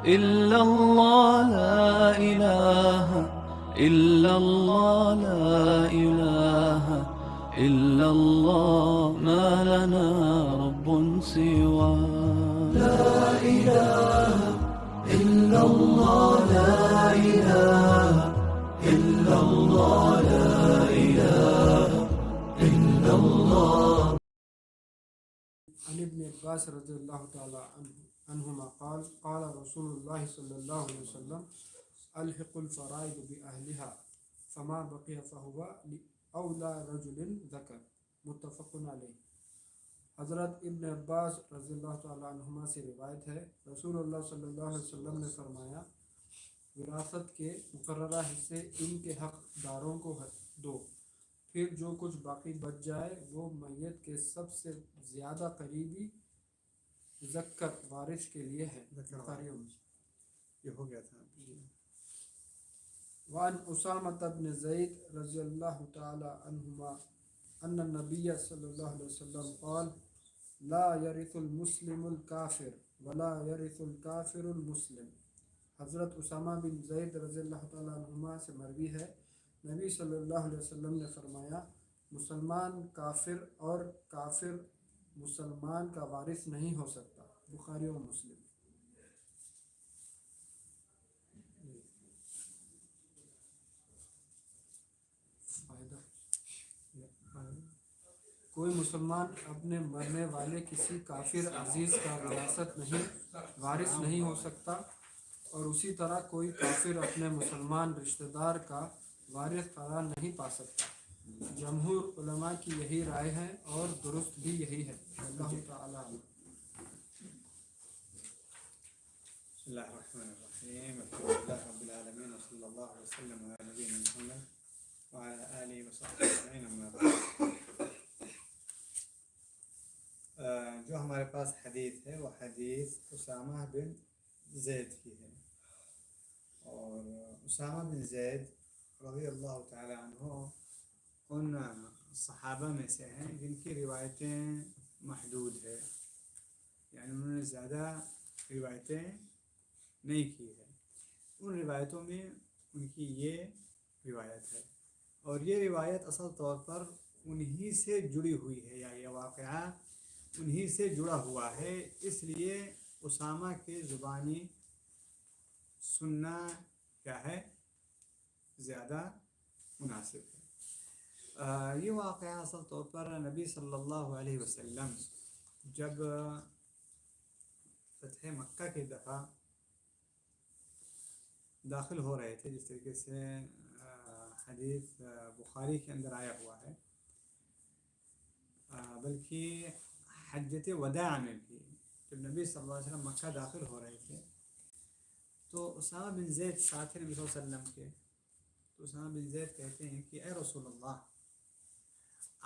إلا الله لا إله إلا الله لا إله إلا الله ما لنا رب سوى لا إله إلا الله لا إله إلا الله لا إله إلا الله. عن ابن عباس رضی اللہ تعالی عنہما قال قال رسول اللہ صلی اللہ علیہ وسلم الحق الفرائض بأہلها فما بقي فهو لأولى رجل ذکر متفق علیہ. حضرت ابن عباس رضی اللہ تعالی عنہما سے روایت ہے، رسول اللہ صلی اللہ علیہ وسلم نے فرمایا، وراثت کے مقررہ حصے ان کے حق داروں کو دو، پھر جو کچھ باقی بچ جائے وہ میت کے سب سے زیادہ قریبی مذکر وارث کے لیے ہے. یہ ہو گیا تھا. وعن اسامۃ بن زید رضی اللہ تعالی عنہما ان النبی صلی اللہ علیہ وسلم قال لا يرث المسلم الکافر ولا يرث الکافر المسلم. حضرت اسامہ بن زید رضی اللہ تعالی عنہما سے مروی ہے، نبی صلی اللہ علیہ وسلم نے فرمایا، مسلمان کافر اور کافر مسلمان کا وارث نہیں ہو سکتا. بخاری و مسلم. کوئی مسلمان اپنے مرنے والے کسی کافر عزیز کا وارث نہیں ہو سکتا، اور اسی طرح کوئی کافر اپنے مسلمان رشتہ دار کا وارث قرار نہیں پا سکتا. جمہور علماء کی یہی رائے ہے اور درست بھی یہی ہے. اللہ تعالی. بسم اللہ الرحمن الرحیم. الحمد للہ رب العالمین وصلی اللہ وسلم علی نبینا محمد وعلی آلہ وصحبہ اجمعین. اما بعد، جو ہمارے پاس حدیث ہے وہ حدیث اسامہ بن زید کی ہے، اور اسامہ بن زید رضی اللہ تعالی عنہ ان صحابہ میں سے ہیں جن کی روایتیں محدود ہے، یعنی انہوں نے زیادہ روایتیں نہیں کی ہے. ان روایتوں میں ان کی یہ روایت ہے، اور یہ روایت اصل طور پر انہی سے جڑی ہوئی ہے، یا یہ واقعہ انہی سے جڑا ہوا ہے، اس لیے اسامہ کے زبانی سننا کیا ہے، زیادہ مناسب ہے. یہ واقعہ اصل طور پر نبی صلی اللہ علیہ وسلم جب فتح مکہ کی دفعہ داخل ہو رہے تھے، جس طریقے سے حدیث بخاری کے اندر آیا ہوا ہے، بلکہ حجت وداع میں بھی جب نبی صلی اللہ علیہ وسلم مکہ داخل ہو رہے تھے تو اسامہ بن زید ساتھ نبی صلی اللہ علیہ وسلم کے، تو اسامہ بن زید کہتے ہیں کہ اے رسول اللہ،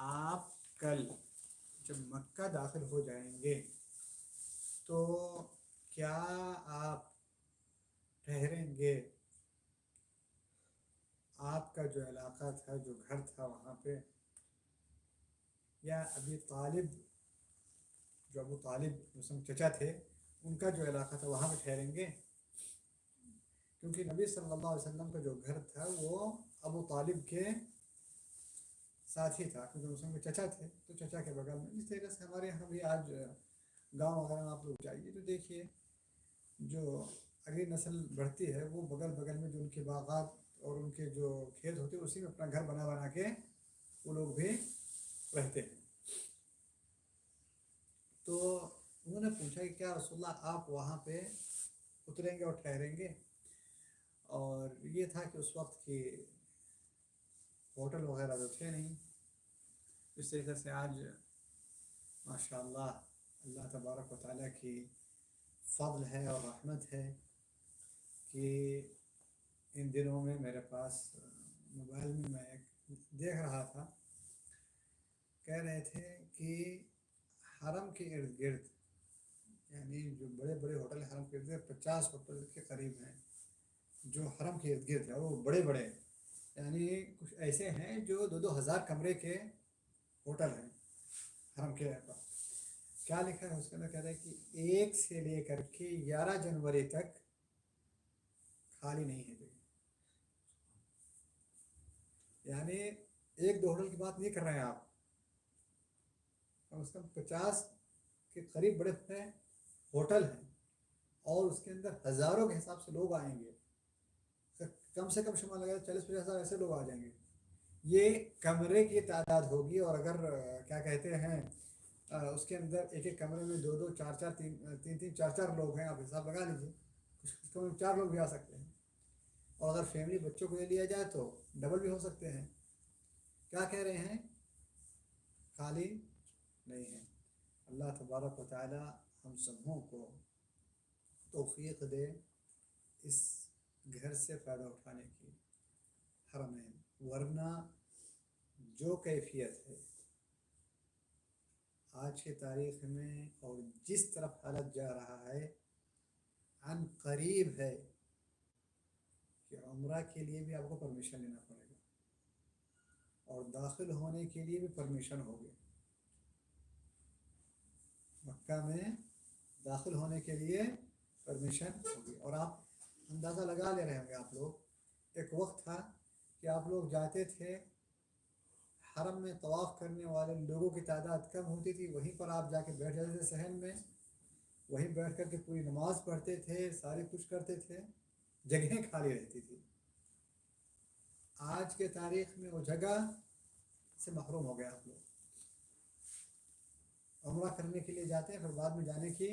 آپ کل جب مکہ داخل ہو جائیں گے تو کیا آپ ٹھہریں گے؟ آپ کا جو علاقہ تھا، جو گھر تھا وہاں پہ، یا ابو طالب مسلم چچا تھے، ان کا جو علاقہ تھا وہاں پہ ٹھہریں گے؟ کیونکہ نبی صلی اللہ علیہ وسلم کا جو گھر تھا وہ ابو طالب کے ساتھ ہی تھا، کیونکہ مسلم کے چچا تھے، تو چچا کے بغل میں. اس طرح سے ہمارے یہاں بھی آج گاؤں وغیرہ میں آپ لوگ جائیے تو دیکھیے، جو اگلی نسل بڑھتی ہے وہ بغل میں جو ان کے باغات اور ان کے جو کھیت ہوتے ہیں اسی میں اپنا گھر بنا کے وہ لوگ بھی رہتے ہیں. تو انہوں نے پوچھا کہ کیا رسول اللہ آپ وہاں پہ اتریں گے اور ٹھہریں گے؟ اور یہ تھا کہ اس وقت کی ہوٹل وغیرہ تو تھے نہیں. اس طریقے سے آج ماشاء اللہ اللہ تبارک و تعالیٰ کی فضل ہے اور رحمت ہے کہ ان دنوں میں میرے پاس موبائل میں ایک دیکھ رہا تھا، کہہ رہے تھے کہ حرم کے ارد گرد، یعنی جو بڑے بڑے ہوٹل حرم کے ارد گرد 50 ہوٹل کے قریب ہیں جو حرم کے ارد گرد ہیں، اور وہ بڑے بڑے، یعنی کچھ ایسے ہیں جو 2,000 کمرے کے ہوٹل ہیں حرم کے پاس. کیا لکھا ہے اس کے اندر؟ کہتا ہے کہ 1 سے لے کر کے 11 جنوری تک خالی نہیں ہے جگہ. یعنی ایک دو ہوٹل کی بات نہیں کر رہے ہیں آپ، کم از کم 50 کے قریب بڑے بڑے ہوٹل ہیں، اور اس کے اندر ہزاروں کے حساب سے لوگ آئیں گے. کم سے کم شمار لگا 40-50 ایسے لوگ آ جائیں گے. یہ کمرے کی تعداد ہوگی. اور اگر کیا کہتے ہیں اس کے اندر ایک ایک کمرے میں 2-2 4-4 3-3 4-4 لوگ ہیں، آپ حساب لگا لیجیے، اس کمرے میں 4 لوگ بھی آ سکتے ہیں. اور اگر فیملی بچوں کو لے لیا جائے تو ڈبل بھی ہو سکتے ہیں. کیا کہہ رہے ہیں؟ خالی نہیں ہے. اللہ تبارک و تعالی ہم سبوں کو توفیق دے اس گھر سے فائدہ اٹھانے کی. حرمین، ورنہ جو کیفیت ہے آج کی تاریخ میں اور جس طرف حالت جا رہا ہے، عن قریب ہے کہ عمرہ کے لیے بھی آپ کو پرمیشن لینا پڑے گا، اور داخل ہونے کے لیے بھی پرمیشن ہوگی. مکہ میں داخل ہونے کے لیے پرمیشن ہوگی. اور آپ اندازہ لگا لے رہے ہوں گے آپ لوگ، ایک وقت تھا کہ آپ لوگ جاتے تھے، حرم میں طواف کرنے والے لوگوں کی تعداد کم ہوتی تھی، وہیں پر آپ جا کے بیٹھ جاتے تھے صحن میں، وہیں بیٹھ کر کے پوری نماز پڑھتے تھے، سارے کچھ کرتے تھے، جگہیں خالی رہتی تھی. آج کے تاریخ میں وہ جگہ سے محروم ہو گئے. آپ لوگ عمرہ کرنے کے لیے جاتے ہیں، پھر بعد میں جانے کی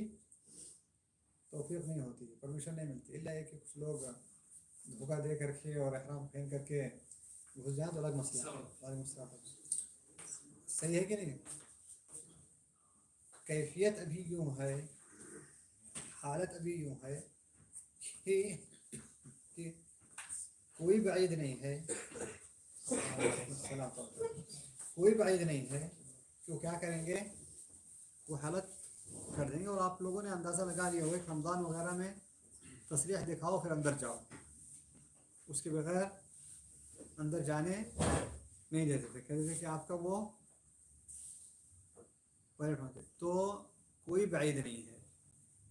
توفیق نہیں ہوتی، پرمیشن نہیں ملتی، الا ہے کہ کچھ لوگ دھوکہ دے کر کے اور احرام پہن کر کے گھس جائیں تو الگ مسئلہ ہے. وعلیکم السلام. صحیح ہے کہ نہیں؟ کیفیت ابھی یوں ہے، حالت ابھی یوں ہے کہ کوئی بعید نہیں ہے، کوئی بعید نہیں ہے کہ وہ کیا کریں گے، وہ حالت کر دیں گے. اور آپ لوگوں نے اندازہ لگا لیا ہوگا کہ رمضان وغیرہ میں تصریح دکھاؤ پھر اندر جاؤ، اس کے بغیر اندر جانے نہیں دیتے تھے، کہتے تھے کہ آپ کا وہ پائلٹ ہوتے. تو کوئی بعید نہیں ہے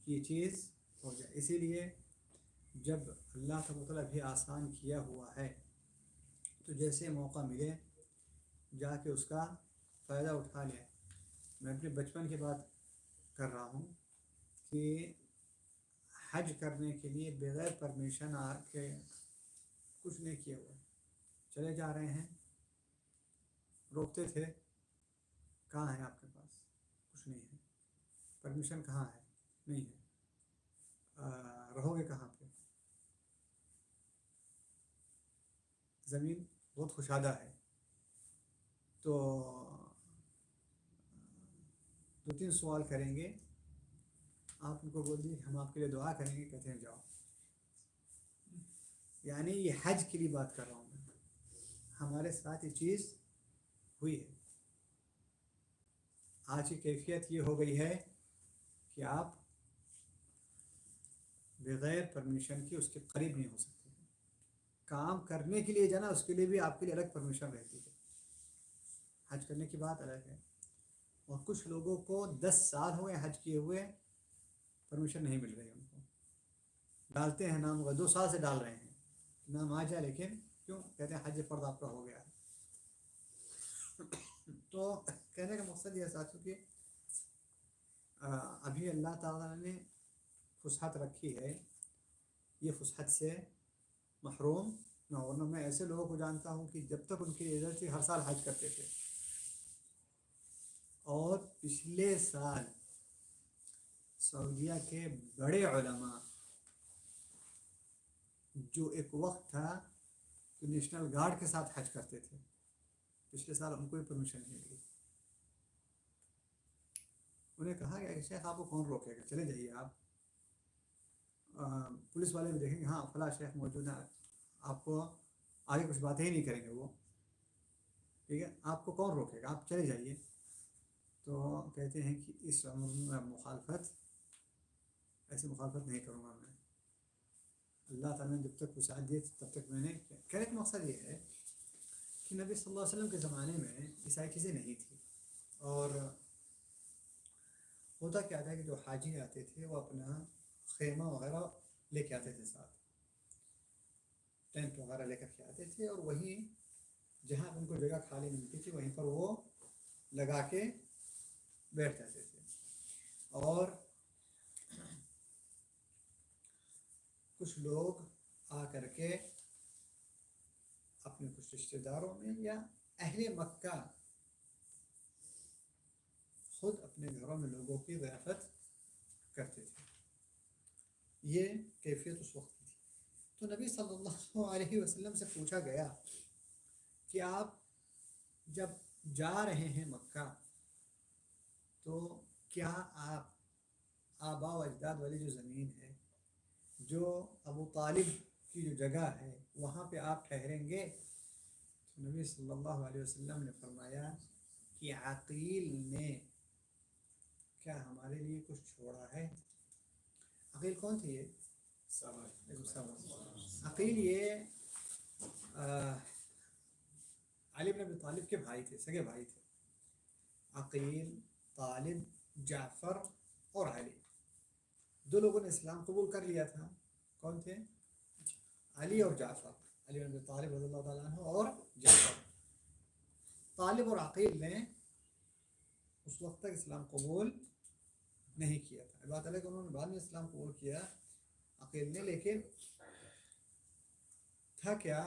کہ یہ چیز ہو جائے. اسی لیے جب اللہ تعالیٰ بھی آسان کیا ہوا ہے تو جیسے موقع ملے جا کے اس کا فائدہ اٹھا لیں. میں اپنے بچپن کی بات کر رہا ہوں کہ حج کرنے کے لیے بغیر پرمیشن آ کے کچھ نہیں کیا ہوا، چلے جا رہے ہیں، روکتے تھے، کہاں ہے آپ کے پاس؟ کچھ نہیں ہے. پرمیشن کہاں ہے؟ نہیں ہے. رہو گے کہاں پہ؟ زمین بہت کشادہ ہے. تو 2-3 سوال کریں گے، آپ ان کو بول دیجیے ہم آپ کے لیے دعا کریں گے، کہتے ہیں جاؤ. یعنی یہ حج کے لیے بات کر رہا ہوں میں، ہمارے ساتھ یہ چیز ہوئی ہے. آج کی کیفیت یہ ہو گئی ہے کہ آپ بغیر پرمیشن کے اس کے قریب نہیں ہو سکتے. کام کرنے کے لیے جانا، اس کے لیے بھی آپ کے لیے الگ پرمیشن رہتی ہے. حج کرنے کی بات الگ ہے. اور کچھ لوگوں کو 10 سال ہوئے حج کیے ہوئے، پرمیشن نہیں مل رہی ان کو. ڈالتے ہیں نام، 2 سال سے ڈال رہے ہیں نام آ جائے، لیکن کیوں؟ کہتے ہیں حج فرض آپ کا ہو گیا ہے. تو کہنے کا مقصد یہ ہے ساتھیوں کہ ابھی اللہ تعالیٰ نے فسحت رکھی ہے، یہ فسحت سے محروم نہ ہونا. میں ایسے لوگوں کو جانتا ہوں کہ جب تک ان کی اجازت تھی ہر سال حج کرتے تھے. اور پچھلے سال سعودیہ کے بڑے علماء، جو ایک وقت تھا کہ نیشنل گارڈ کے ساتھ حج کرتے تھے، پچھلے سال ان کو بھی پرمیشن نہیں ملی. انہیں کہا کہ شیخ آپ کو کون روکے گا، چلے جائیے آپ. پولیس والے بھی دیکھیں گے ہاں فلاں شیخ موجود ہے، آپ کو آگے کچھ باتیں ہی نہیں کریں گے وہ، ٹھیک ہے، آپ کو کون روکے گا، آپ چلے جائیے. تو کہتے ہیں کہ اس عمر میں مخالفت، ایسی مخالفت نہیں کروں گا میں. اللہ تعالیٰ نے جب تک وسعت دی تب تک میں نے کیا. کہنے کا مقصد یہ ہے کہ نبی صلی اللہ علیہ وسلم کے زمانے میں یہ ساری چیزیں نہیں تھیں. اور ہوتا کیا تھا کہ جو حاجی آتے تھے وہ اپنا خیمہ وغیرہ لے کے آتے تھے ساتھ. ٹینٹ وغیرہ لے کر کے آتے تھے اور وہیں جہاں ان کو جگہ خالی ملتی تھی وہیں پر وہ لگا کے بیٹھ جاتے تھے. اور کچھ لوگ آ کر کے اپنے کچھ رشتہ داروں میں یا اہل مکہ خود اپنے گھروں میں لوگوں کی ضیافت کرتے تھے. یہ کیفیت اس وقت کی تھی. تو نبی صلی اللہ علیہ وسلم سے پوچھا گیا کہ آپ جب جا رہے ہیں مکہ تو کیا آپ آبا و اجداد والی جو زمین ہے، جو ابو طالب کی جو جگہ ہے، وہاں پہ آپ ٹھہریں گے؟ تو نبی صلی اللہ علیہ وسلم نے فرمایا کہ عقیل نے کیا ہمارے لیے کچھ چھوڑا ہے؟ عقیل کون تھی؟ یہ عقیل یہ علی بن ابی طالب کے بھائی تھے، سگے بھائی تھے. عقیل، طالب، جعفر اور علی، دو لوگوں نے اسلام قبول کر لیا تھا. کون تھے؟ علی اور جعفر، علی بن ابی طالب رضی اللہ تعالیٰ عنہ اور جعفر. طالب اور عقیل نے اس وقت تک اسلام قبول نہیں کیا تھا. اللہ تعالیٰ کہ انہوں نے بعد میں اسلام قبول کیا عقیل نے، لیکن تھا کیا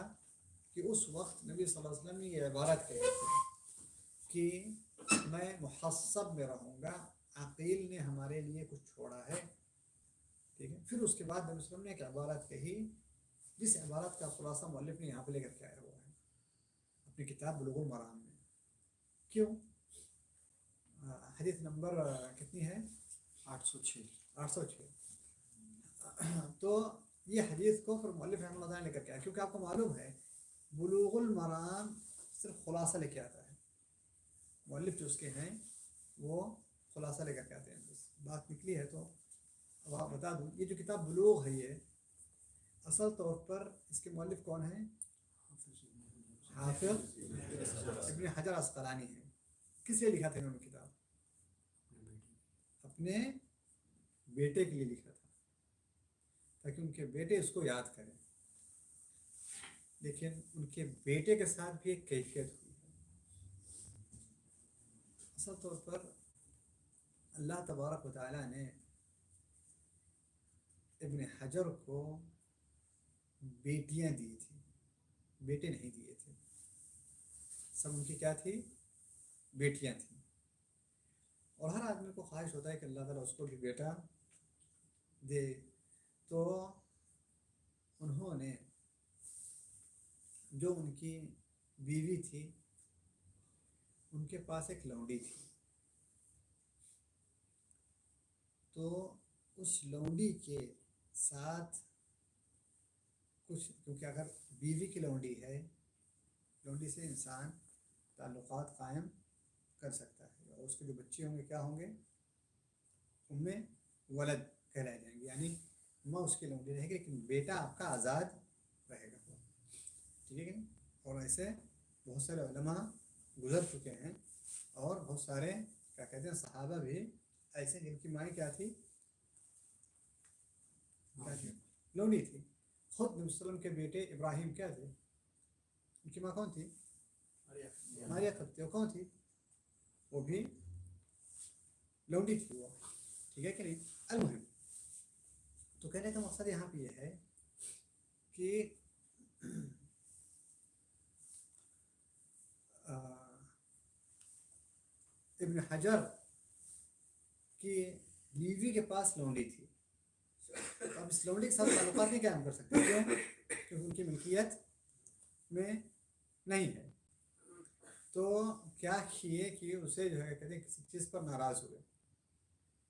کہ اس وقت نبی صلی اللہ علیہ وسلم نے یہ عبارت کہی تھی کہ میں محسب میں رہوں گا، عقیل نے ہمارے لیے کچھ چھوڑا ہے. ٹھیک ہے. پھر اس کے بعد نبی صلی اللہ علیہ وسلم نے ایک عبارت کہی جس عبارت کا خلاصہ مؤلف نے یہاں پہ لے کر کے آیا ہوا ہے اپنی کتاب بلوغ المرام میں. کیوں؟ حدیث نمبر کتنی ہے؟ 806. تو یہ حدیث کو پھر مؤلف رحمہ اللہ لے کر کے آیا، کیونکہ آپ کو معلوم ہے بلوغ المرام صرف خلاصہ لے کے آتا ہے. مؤلف جو اس کے ہیں وہ خلاصہ لے کر کے آتے ہیں. بس بات نکلی ہے تو اب آپ بتا دوں، یہ جو کتاب بلوغ ہے یہ اصل طور پر اس کے مؤلف کون ہیں؟ حافظ ابن حجر عسقلانی ہے. کس لیے لکھا تھا انہوں نے کتاب؟ اپنے بیٹے کے لیے لکھا تھا تاکہ ان کے بیٹے اس کو یاد کریں. لیکن ان کے بیٹے کے ساتھ بھی ایک کیفیت ہوئی ہے. اصل طور پر اللہ تبارک و تعالیٰ نے ابن حجر کو بیٹیاں دی تھیں، بیٹے نہیں دیے تھے. سب ان کی کیا تھی؟ بیٹیاں تھیں. اور ہر آدمی کو خواہش ہوتا ہے کہ اللہ تعالیٰ اس کو بھی بیٹا دے. تو انہوں نے جو ان کی بیوی تھی ان کے پاس ایک لونڈی تھی. تو اس لونڈی کے ساتھ کچھ، کیونکہ اگر بیوی کی لونڈی ہے، لونڈی سے انسان تعلقات قائم کر سکتا ہے اور اس کے جو بچے ہوں گے کیا ہوں گے؟ ام ولد کہلائے جائیں گے، یعنی ماں اس کی لونڈی رہے گی لیکن بیٹا آپ کا آزاد رہے گا. ٹھیک ہے کہ نہیں؟ اور ایسے بہت سارے علماء گزر چکے ہیں اور بہت سارے کیا کہتے ہیں صحابہ بھی ایسے جن کی مائیں کیا تھی؟ لونڈی تھی. خود نبی صلی اللہ علیہ وسلم کے بیٹے ابراہیم کیا تھے؟ ان کی ماں کون تھی؟ ماریا خطیہ. کون تھی؟ وہ بھی لونڈی تھی وہ. ٹھیک ہے کہ نہیں؟ المہم تو کہنے کا مقصد یہاں پہ یہ ہے کہ ابن حجر کی بیوی کے پاس لونڈی تھی. اب اس لونڈی کے ساتھ تعلقات نہیں قائم کر سکتے، کیوں؟ کہ ان کی ملکیت میں نہیں ہے. تو کیا کیے کہ اسے جو ہے کہتے ہیں کسی چیز پر ناراض ہوئے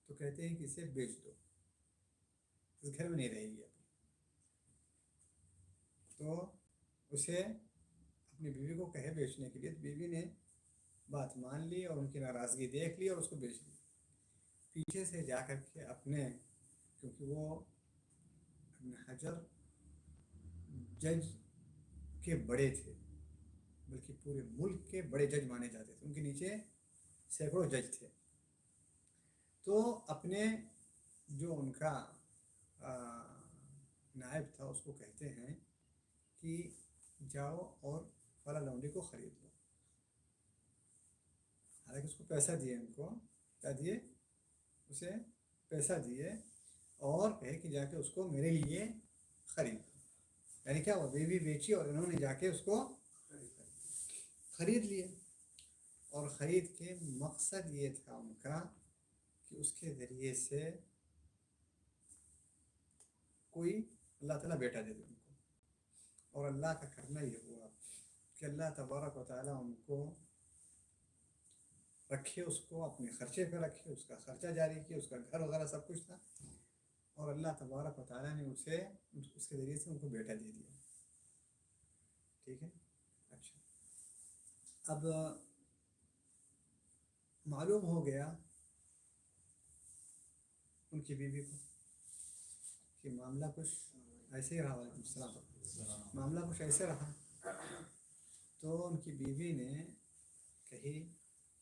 تو کہتے ہیں کہ اسے بیچ دو، اس گھر میں نہیں رہے گی. تو اسے اپنی بیوی کو کہے بیچنے کے لیے، تو بیوی نے بات مان لی اور ان کی ناراضگی دیکھ لی اور اس کو بیچ لی. پیچھے سے جا کر کے اپنے، کیونکہ وہ ابن حجر جج کے بڑے تھے، بلکہ پورے ملک کے بڑے جج مانے جاتے تھے، ان کے نیچے سینکڑوں جج تھے. تو اپنے جو ان کا نائب تھا اس کو کہتے ہیں کہ جاؤ اور فلاں لونڈی کو خرید لو، حالانکہ اس کو پیسہ دیے، ان کو کیا دیے، اسے پیسہ دیے اور کہے کہ جا کے اس کو میرے لیے خرید لو، یعنی کیا وہ بیوی بیچی اور انہوں نے جا کے اس کو خرید لیے، اور خرید کے مقصد یہ تھا ان کا کہ اس کے ذریعے سے کوئی اللہ تعالیٰ بیٹا دے دے ان کو، اور اللہ کا کرنا یہ ہوا کہ اللہ تبارک و تعالیٰ ان کو رکھے، اس کو اپنے خرچے پہ رکھے، اس کا خرچہ جاری کیا، اس کا گھر وغیرہ سب کچھ تھا، اور اللہ تبارک و تعالیٰ نے اسے اس کے ذریعے سے ان کو بیٹا دے دیا، ٹھیک ہے۔ اچھا، اب معلوم ہو گیا ان کی بیوی کو کہ معاملہ کچھ ایسے ہی رہا، وعلیکم السلام، معاملہ کچھ ایسے رہا، تو ان کی بیوی نے کہی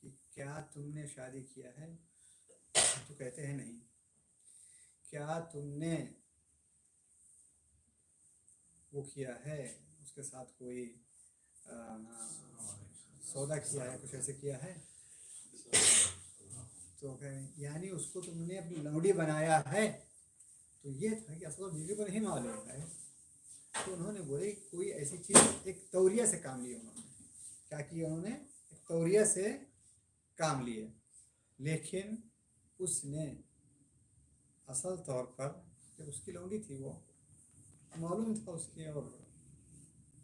کہ کیا تم نے شادی کیا ہے؟ تو کہتے ہیں نہیں۔ کیا تم نے وہ کیا ہے، اس کے ساتھ کوئی سودا کیا ہے، کچھ ایسے کیا ہے؟ تو یعنی اس کو تم نے اپنی لونڈی بنایا ہے۔ تو یہ تھا کہ اصل بیوی کو نہیں معلوم ہے، تو انہوں نے بولے کوئی ایسی چیز، ایک توریہ سے کام لیا، انہوں نے کیا کیا، انہوں نے ایک توریہ سے کام لیے، لیکن اس نے اصل طور پر کہ اس کی لونڈی تھی، وہ معلوم تھا اس کی، اور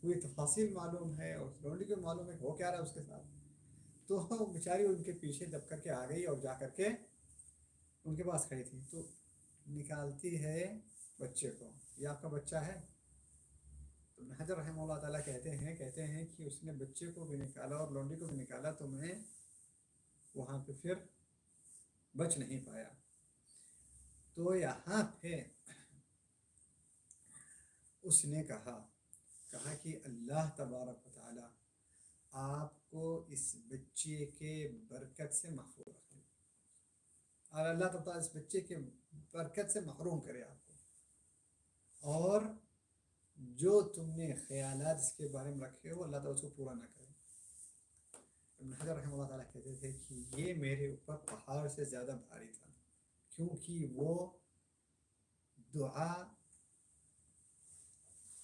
پوری تفاصیل معلوم ہے، اور لونڈی کو معلوم ہے کہ وہ کیا رہا اس کے ساتھ، تو بیچاری ان کے پیچھے دب کر کے آ گئی اور جا کر کے ان کے پاس کھڑی تھی، تو نکالتی ہے بچے کو، یہ آپ کا بچہ ہے؟ تو ابن حجر رحمہ اللہ تعالیٰ کہتے ہیں کہ اس نے بچے کو بھی نکالا اور لونڈی کو بھی نکالا، تو میں وہاں پہ پھر بچ نہیں پایا۔ تو یہاں پہ اس نے کہا کہ اللہ تبارک و تعالیٰ آپ کو اس بچے کے برکت سے محفوظ رکھے، اور اللہ تعالیٰ اس بچے کے برکت سے محروم کرے آپ کو، اور جو تم نے خیالات اس کے بارے میں رکھے ہو اللہ تعالیٰ اس کو پورا نہ کرے۔ ابن حجر رحمہ اللہ تعالیٰ کہتے تھے کہ یہ میرے اوپر پہاڑ سے زیادہ بھاری تھا، کیونکہ وہ دعا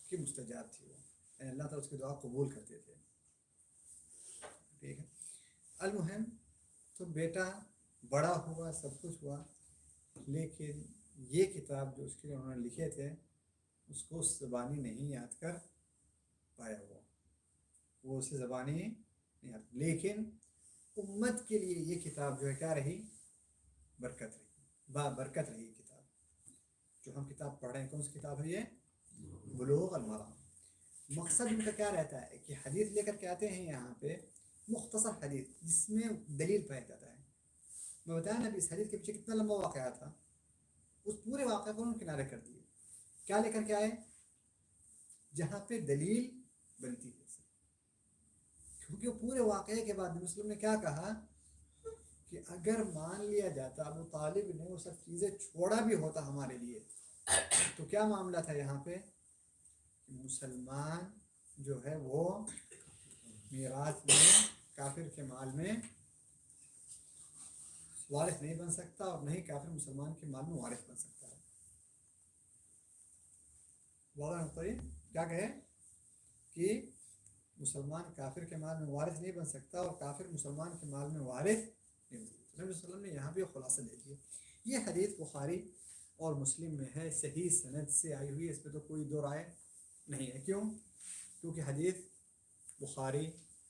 کی مستجاب تھی، وہ یعنی اللہ تعالیٰ اس کی دعا قبول کرتے تھے، ٹھیک ہے۔ المہم تو بیٹا بڑا ہوا، سب کچھ ہوا، لیکن یہ کتاب جو اس کے لیے انہوں نے لکھے تھے اس کو زبانی نہیں یاد کر پایا، وہ اسے زبانی نہیں یاد، لیکن امت کے لیے یہ کتاب جو ہے کیا رہی، برکت رہی، برکت رہی یہ کتاب جو ہم کتاب پڑھ رہے ہیں۔ کون سی کتاب ہے یہ؟ بلوغ المرام۔ مقصد ان کا کیا رہتا ہے کہ حدیث لے کر کے آتے ہیں یہاں پہ، مختصر حدیث جس میں دلیل پایا جاتا ہے۔ میں بتایا نا اس حدیث کے پیچھے کتنا لمبا واقعہ تھا، اس پورے واقعے کو انہوں نے کنارے کر دیے، کیا لے کر کے آئے؟ جہاں پہ دلیل بنتی ہے، کیونکہ پورے واقعے کے بعد مسلم نے کیا کہا کہ اگر مان لیا جاتا ابو طالب نے وہ سب چیزیں چھوڑا بھی ہوتا ہمارے لیے، تو کیا معاملہ تھا یہاں پہ کہ مسلمان جو ہے وہ میراث میں کافر کے مال میں وارث نہیں بن سکتا، اور نہیں کافر مسلمان کے مال میں وارث بن سکتا ہے۔ کیا کہے کہ مسلمان کافر کے مال میں وارث نہیں بن سکتا، اور کافر مسلمان کے مال میں وارث نہیں بن سکتا۔ نبی صلی اللہ علیہ وسلم نے یہاں بھی خلاصہ دے دیا۔ یہ حدیث بخاری اور مسلم میں ہے، صحیح سند سے آئی ہوئی، اس پہ تو کوئی دو رائے نہیں ہے۔ کیوں؟ کیونکہ حدیث بخاری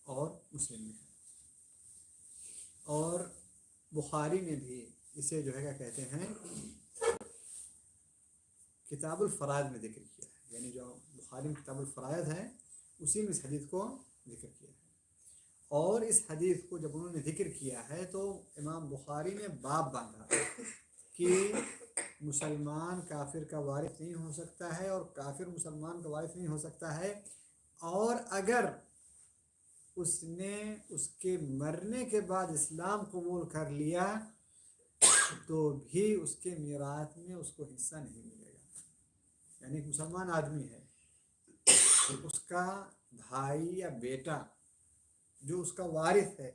اور مسلم میں ہے، اور بخاری نے بھی اسے جو ہے کیا کہتے ہیں کتاب الفرائض میں ذکر کیا ہے، یعنی جو بخاری میں کتاب الفرائض ہے اسی میں اس حدیث کو ذکر کیا ہے۔ اور اس حدیث کو جب انہوں نے ذکر کیا ہے تو امام بخاری نے باب باندھا کہ مسلمان کافر کا وارث نہیں ہو سکتا ہے، اور کافر مسلمان کا وارث نہیں ہو سکتا ہے، اور اگر اس نے اس کے مرنے کے بعد اسلام قبول کر لیا تو بھی اس کے میراث میں اس کو حصہ نہیں ملے گا۔ یعنی ایک مسلمان آدمی ہے، اس کا بھائی یا بیٹا جو اس کا وارث ہے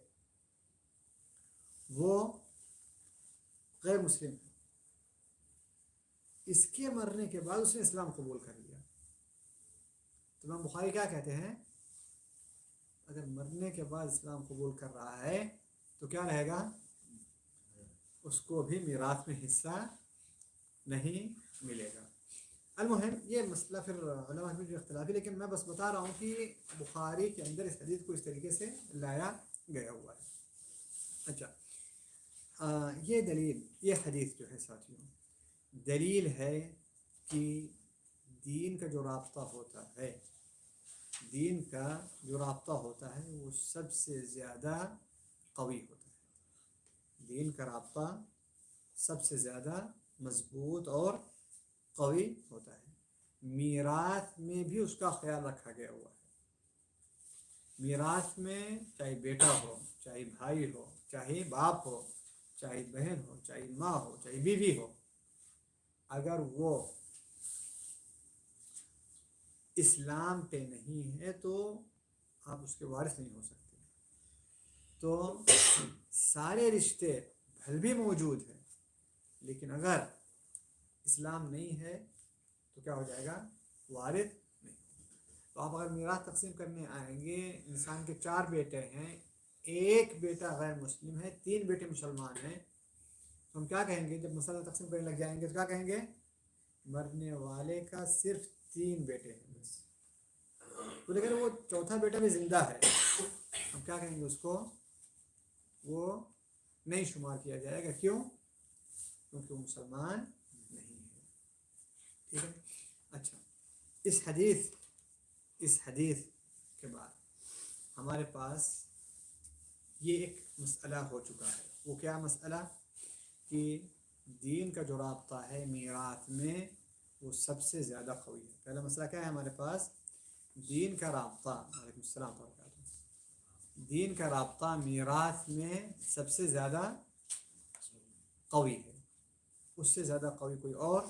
وہ غیر مسلم ہے، اس کے مرنے کے بعد اس نے اسلام قبول کر لیا، تو امام بخاری کیا کہتے ہیں، اگر مرنے کے بعد اسلام قبول کر رہا ہے تو کیا رہے گا، اس کو بھی میراث میں حصہ نہیں ملے گا۔ المہم یہ مسئلہ پھر علماء میں جو اختلافی، لیکن میں بس بتا رہا ہوں کہ بخاری کے اندر اس حدیث کو اس طریقے سے لایا گیا ہوا ہے۔ اچھا، یہ دلیل، یہ حدیث جو ہے ساتھیوں، دلیل ہے کہ دین کا جو رابطہ ہوتا ہے، دین کا جو رابطہ ہوتا ہے وہ سب سے زیادہ قوی ہوتا ہے، دین کا رابطہ سب سے زیادہ مضبوط اور قوی ہوتا ہے۔ میراث میں بھی اس کا خیال رکھا گیا ہوا ہے، میراث میں چاہے بیٹا ہو، چاہے بھائی ہو، چاہے باپ ہو، چاہے بہن ہو، چاہے ماں ہو، چاہے بیوی ہو، اگر وہ اسلام پہ نہیں ہے تو آپ اس کے وارث نہیں ہو سکتے۔ تو سارے رشتے بھل بھی موجود ہیں، لیکن اگر اسلام نہیں ہے تو کیا ہو جائے گا، وارث نہیں۔ تو آپ اگر میراث تقسیم کرنے آئیں گے، انسان کے 4 بیٹے ہیں، ایک بیٹا غیر مسلم ہے، 3 بیٹے مسلمان ہیں، تو ہم کیا کہیں گے، جب مسئلہ تقسیم کرنے لگ جائیں گے تو کیا کہیں گے، مرنے والے کا صرف 3 بیٹے ہیں بس، تو لیکن وہ چوتھا بیٹا بھی زندہ ہے، ہم کیا کہیں گے، اس کو وہ نہیں شمار کیا جائے گا، کیوں، کیونکہ وہ مسلمان نہیں ہے، ٹھیک ہے۔ اچھا، اس حدیث کے بعد ہمارے پاس یہ ایک مسئلہ ہو چکا ہے، وہ کیا مسئلہ، کہ دین کا جو رابطہ ہے میراث میں وہ سب سے زیادہ قوی ہے۔ پہلا مسئلہ کیا ہے ہمارے پاس، دین کا رابطہ، وعلیکم السلام وبرکاتہ، دین کا رابطہ میراث میں سب سے زیادہ قوی ہے، اس سے زیادہ قوی کوئی اور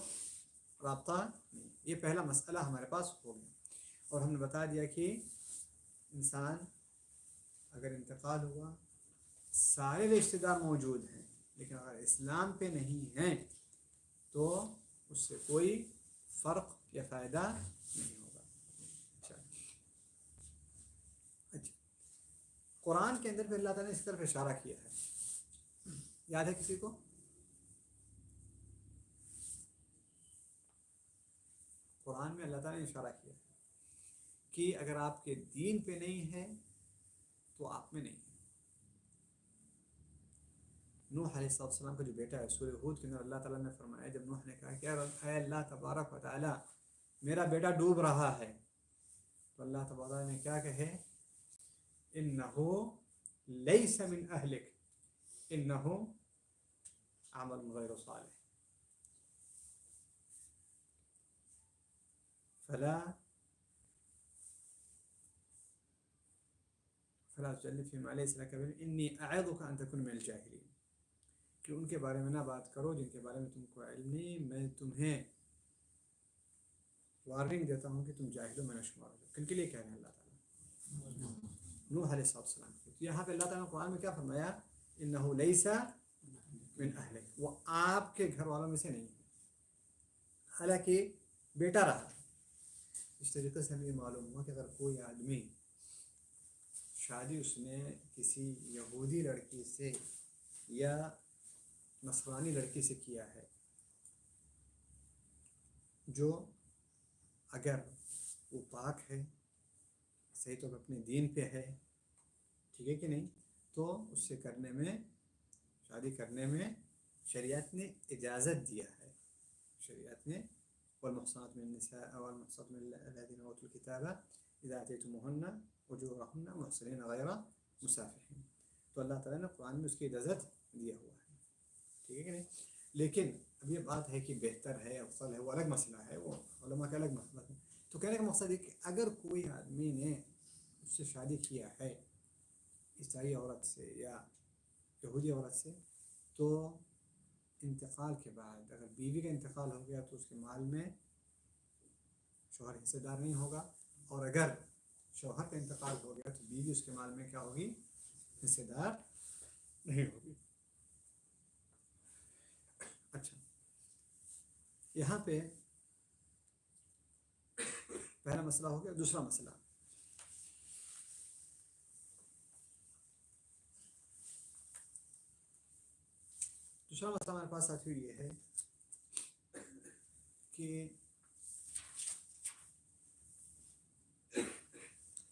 رابطہ نہیں۔ یہ پہلا مسئلہ ہمارے پاس ہو گیا، اور ہم نے بتا دیا کہ انسان اگر انتقال ہوا، سارے رشتہ دار موجود ہیں، لیکن اگر اسلام پہ نہیں ہیں تو اس سے کوئی فرق یا فائدہ نہیں ہوگا۔ اچھا، قرآن کے اندر پہ اللہ تعالیٰ نے اس طرف اشارہ کیا ہے، یاد ہے کسی کو، قرآن میں اللہ تعالیٰ نے اشارہ کیا ہے کہ اگر آپ کے دین پہ نہیں ہے تو آپ میں نہیں ہے۔ نوح علیہ السلام کا جو بیٹا ہے، سورہ ہود کے اندر اللہ تعالیٰ نے فرمایا، جب نوح نے کہا کہ اے اللہ تبارک و تعالیٰ میرا بیٹا ڈوب رہا ہے، تو اللہ تبارک نے کیا کہے، انہو لیس من اہلک انہو عمل غیر صالح فلا تجلد فيما ليس لك به انی اعظک ان تکون من الجاہلین، کہ ان کے بارے میں نہ بات کرو جن کے بارے میں تم کو علم نہیں، میں تمہیں وارننگ دیتا ہوں کہ تم جاہلوں میں نہ شمار ہو۔ کن کے لیے کہہ رہے ہیں اللہ تعالیٰ، نوح علیہ السلام کو۔ یہاں پہ اللہ تعالیٰ نے قرآن میں کیا فرمایا، انہ لیس من اہلک، وہ آپ کے گھر والوں میں سے نہیں ہے، حالانکہ بیٹا رہا۔ اس طریقے سے ہمیں معلوم ہوا کہ اگر کوئی آدمی شادی اس نے کسی یہودی لڑکی سے یا نصرانی لڑکی سے کیا ہے، جو اگر وہ پاک ہے، صحیح طور پر اپنے دین پہ ہے، ٹھیک ہے کہ نہیں، تو اس سے کرنے میں، شادی کرنے میں شریعت نے اجازت دیا ہے، شریعت نے، والمحصنات من النساء والمحصنات من الذين اوتوا الكتاب اذا اتيتموهن اجورهن محصنين غير مسافحين، تو اللہ تعالیٰ نے قرآن میں اس کی اجازت دیا ہوا ہے، ٹھیک ہے کہ نہیں۔ لیکن اب یہ بات ہے کہ بہتر ہے، افضل ہے، وہ الگ مسئلہ ہے، وہ علماء کا الگ مسئلہ ہے۔ تو کہنے کا مقصد ہے کہ اگر کوئی آدمی نے اس سے شادی کیا ہے، عیسائی عورت سے یا یہودی عورت سے، تو انتقال کے بعد اگر بیوی کا انتقال ہو گیا تو اس کے مال میں شوہر حصے دار نہیں ہوگا، اور اگر شوہر کا انتقال ہو گیا تو بیوی اس کے مال میں کیا ہوگی؟ حصے دار نہیں ہوگی. اچھا یہاں پہ پہلا مسئلہ ہو گیا. دوسرا مسئلہ ہمارے پاس ساتھی یہ ہے کہ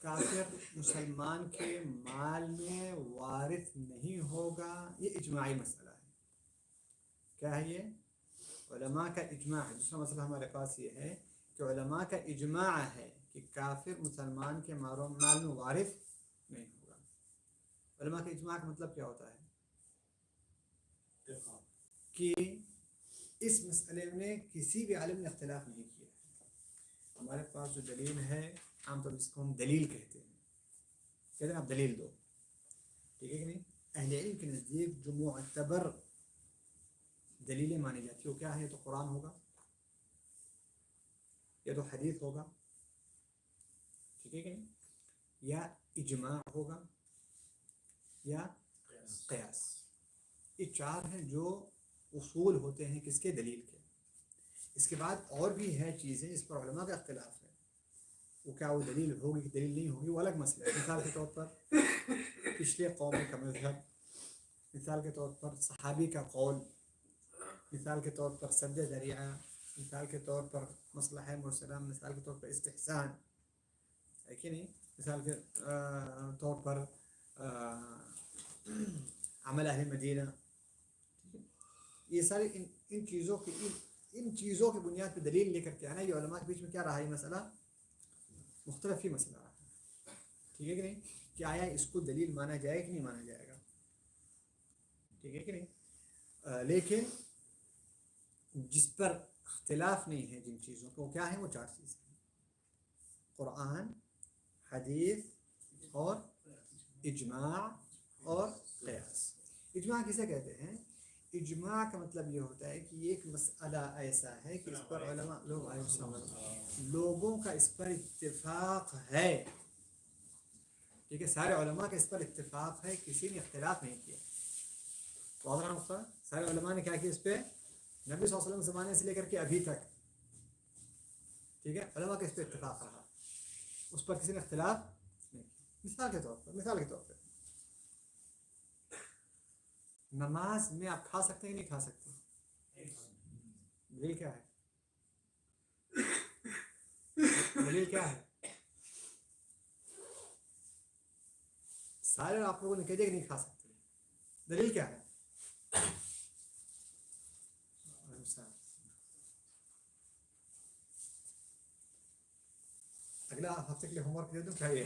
کافر مسلمان کے مال میں وارث نہیں ہوگا. یہ اجماعی مسئلہ ہے. کیا ہے یہ؟ علماء کا اجماع ہے. دوسرا مسئلہ ہمارے پاس یہ ہے کہ علماء کا اجماع ہے کہ کافر مسلمان کے مال میں وارث نہیں ہوگا. علماء کے اجماع کا مطلب کیا ہوتا ہے؟ کہ اس مسئلے میں کسی بھی عالم نے اختلاف نہیں کیا ہے. ہمارے پاس جو دلیل ہے عام طور اس کو ہم دلیل کہتے ہیں. کہتے ہیں آپ دلیل دو. ٹھیک ہے کہ نہیں؟ اہل علم کے نزدیک جو معتبر دلیلیں مانی جاتی ہیں وہ کیا ہے؟ تو قرآن ہوگا یا تو حدیث ہوگا. ٹھیک ہے کہ نہیں؟ یا اجماع ہوگا یا قیاس. یہ چار ہیں جو اصول ہوتے ہیں کس کے؟ دلیل کے. اس کے بعد اور بھی ہے چیزیں اس پر علماء کا اختلاف ہے. وہ کیا وہ دلیل ہوگی کہ دلیل نہیں ہوگی وہ الگ مسئلہ ہے. مثال کے طور پر پچھلے قوم کا مذہب، مثال کے طور پر صحابی کا قول، مثال کے طور پر سد ذریعہ، مثال کے طور پر مصلحہ مرسلہ، مثال کے طور پر استحسان ہے کہ نہیں، مثال کے طور پر عمل اہل مدینہ. یہ سارے ان چیزوں کی بنیاد پہ دلیل لے کر کے آنا. یہ علماء کے بیچ میں کیا رہا ہے مسئلہ؟ مختلف ہی مسئلہ رہا ہے. ٹھیک ہے کہ نہیں؟ کہ آیا اس کو دلیل مانا جائے کہ نہیں مانا جائے گا. ٹھیک ہے کہ نہیں؟ لیکن جس پر اختلاف نہیں ہے جن چیزوں کو، کیا ہیں وہ چار چیزیں ہیں: قرآن، حدیث اور اجماع اور قیاس. اجماع کسے کہتے ہیں؟ اجماع کا مطلب یہ ہوتا ہے کہ ایک مسئلہ ایسا ہے کہ اس پر علماء لوگوں کا اس پر اتفاق ہے. ٹھیک ہے، سارے علماء کا اس پر اتفاق ہے، کسی نے اختلاف نہیں کیا. واضح نقطہ. سارے علماء نے کیا کیا اس پہ؟ نبی صلی اللہ علیہ وسلم زمانے سے لے کر کے ابھی تک. ٹھیک ہے، علماء کا اس پہ اتفاق رہا، اس پر کسی نے اختلاف نہیں کیا. مثال کے طور پر نماز میں آپ کھا سکتے ہیں نہیں کھا سکتے؟ دلیل کیا ہے؟ دلیل کیا ہے؟ سارے آپ لوگوں نے کہہ دیا کہ نہیں کھا سکتے. دلیل کیا ہے؟ اگلا ہفتے کے لیے ہوم ورک دے دوں چاہیے.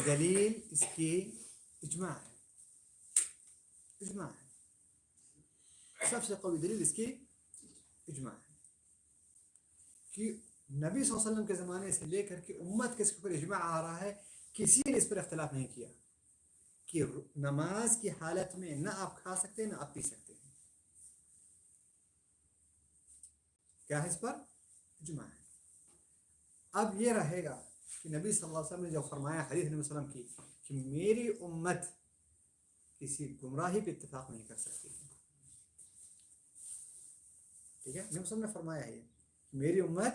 دلیل اس کی اجماع ہے. اجماع ہے، سب سے قوی دلیل اس کی اجماع ہے کہ نبی صلی اللہ علیہ وسلم کے زمانے سے لے کر کے امت کے اس پر اجماع آ رہا ہے. کسی نے اس پر اختلاف نہیں کیا کہ نماز کی حالت میں نہ آپ کھا سکتے ہیں نہ آپ پی سکتے ہیں. کیا ہے؟ اس پر اجماع ہے. اب یہ رہے گا کہ نبی صلی اللہ علیہ وسلم نے جو فرمایا حدیث نبی صلی اللہ علیہ وسلم کی کہ میری امت کسی گمراہی پہ اتفاق نہیں کر سکتی. ٹھیک ہے، نبی صلی اللہ علیہ وسلم نے فرمایا ہے میری امت،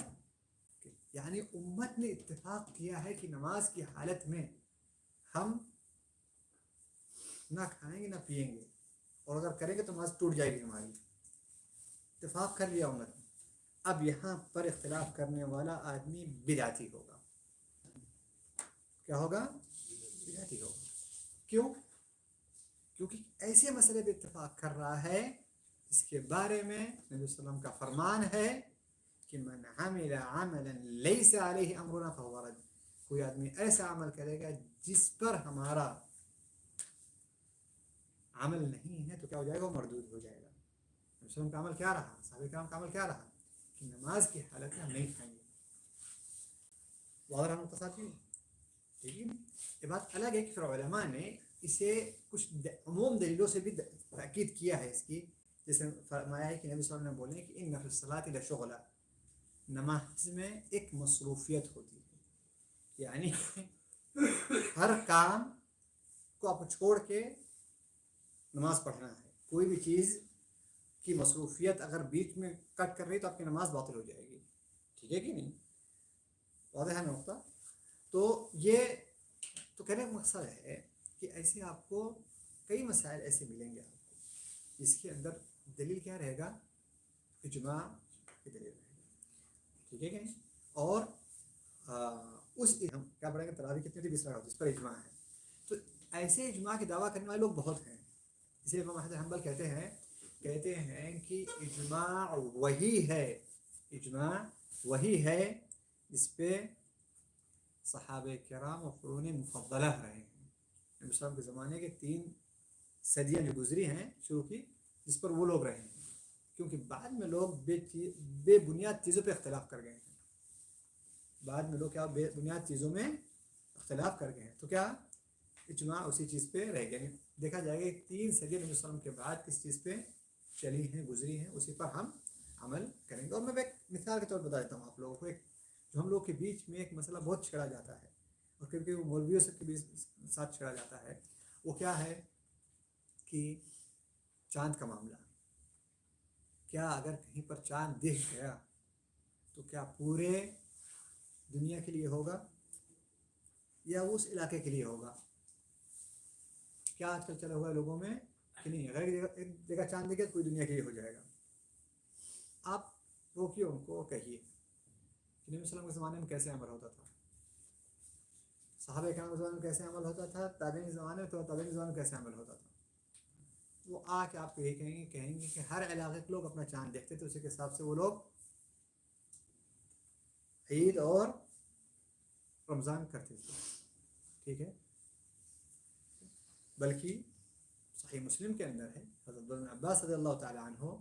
یعنی امت نے اتفاق کیا ہے کہ نماز کی حالت میں ہم نہ کھائیں گے نہ پیئیں گے، اور اگر کریں گے تو نماز ٹوٹ جائے گی ہماری. اتفاق کر لیا امت نے. اب یہاں پر اختلاف کرنے والا آدمی بدعتی ہوگا. کیا ہوگا؟ بدعتی ہوگا. کیوں؟ کیونکہ ایسے مسئلے پہ اتفاق کر رہا ہے اس کے بارے میں نبی صلی اللہ علیہ وسلم کا فرمان ہے کہ من عمل عملا لیس علیہ امرنا فہو رد. کوئی آدمی ایسا عمل کرے گا جس پر ہمارا عمل نہیں ہے تو کیا ہو جائے گا؟ وہ مردود ہو جائے گا. نبی صلی اللہ علیہ وسلم کا عمل کیا رہا؟ صحابہ کرام کا عمل کیا رہا؟ کہ نماز کی حالت میں ہم نہیں کھائیں گے. واضح رہا متصاتی. ٹھیک ہے، یہ بات الگ ہے کہ پھر علماء نے اسے کچھ عموم دلیلوں سے بھی تاکید کیا ہے اس کی. جیسے فرمایا ہے کہ نبی صلی اللہ علیہ وسلم نے بولے کہ ان فی الصلاۃ لشغلا، نماز میں ایک مصروفیت ہوتی ہے، یعنی ہر کام کو آپ کو چھوڑ کے نماز پڑھنا ہے. کوئی بھی چیز کی مصروفیت اگر بیچ میں کٹ کر رہی تو آپ کی نماز باطل ہو جائے گی. ٹھیک ہے کہ نہیں؟ واضح ہے نقطہ. تو یہ تو کہنے کا مقصد ہے کہ ایسے آپ کو کئی مسائل ایسے ملیں گے آپ کو جس کے اندر دلیل کیا رہے گا؟ اجماع کی دلیل رہے گا. ٹھیک ہے کہ نہیں؟ اور اس ہم کیا پڑھیں گے؟ تراویح کتنی تھی؟ 20 رکعت، جس پر اجماع ہے. تو ایسے اجماع کی دعویٰ کرنے والے لوگ بہت ہیں. اسے امام احمد حنبل کہتے ہیں کہ اجماع وہی ہے جس پہ صحابہ کرام اور قرون مفضلہ رہے ہیں. نبی صلی اللہ علیہ وسلم کے زمانے کے 3 صدیاں جو گزری ہیں شروع کی، جس پر وہ لوگ رہے ہیں. کیونکہ بعد میں لوگ بے بنیاد چیزوں پہ اختلاف کر گئے ہیں. بعد میں لوگ کیا بے بنیاد چیزوں میں اختلاف کر گئے ہیں. تو کیا اجماع اسی چیز پہ رہ گیا. دیکھا جائے گا 3 صدیاں نبی صلی اللہ علیہ وسلم کے بعد کس چیز پہ چلی ہیں، گزری ہیں، اسی پر ہم عمل کریں گے. اور میں ایک مثال کے طور پر بتا دیتا ہوں آپ لوگوں کو. ایک جو ہم لوگ کے بیچ میں ایک مسئلہ بہت چھڑا جاتا ہے، اور کیونکہ وہ مولویوں سے کے ساتھ چھڑا جاتا ہے، وہ کیا ہے کہ چاند کا معاملہ. کیا اگر کہیں پر چاند دکھ گیا تو کیا پورے دنیا کے لیے ہوگا یا اس علاقے کے لیے ہوگا؟ کیا آج کل چلا ہوا ہے لوگوں میں کہ نہیں، اگر ایک جگہ چاند دکھے تو پوری دنیا کے لیے ہو جائے گا. آپ روکیے ان کو، کہیے کہ نبی صلی اللہ علیہ وسلم کے زمانے میں کیسے عمل ہوتا تھا، صحابہ کرام کے زمانے میں کیسے عمل ہوتا تھا، تابعین کے زمانے میں کیسے عمل ہوتا تھا. وہ آ کے آپ کو یہ کہیں گے کہ ہر علاقے کے لوگ اپنا چاند دیکھتے تھے، اسی کے حساب سے وہ لوگ عید اور رمضان کرتے تھے. ٹھیک ہے؟ بلکہ صحیح مسلم کے اندر ہے، حضرت ابن عباس رضی اللہ تعالی عنہ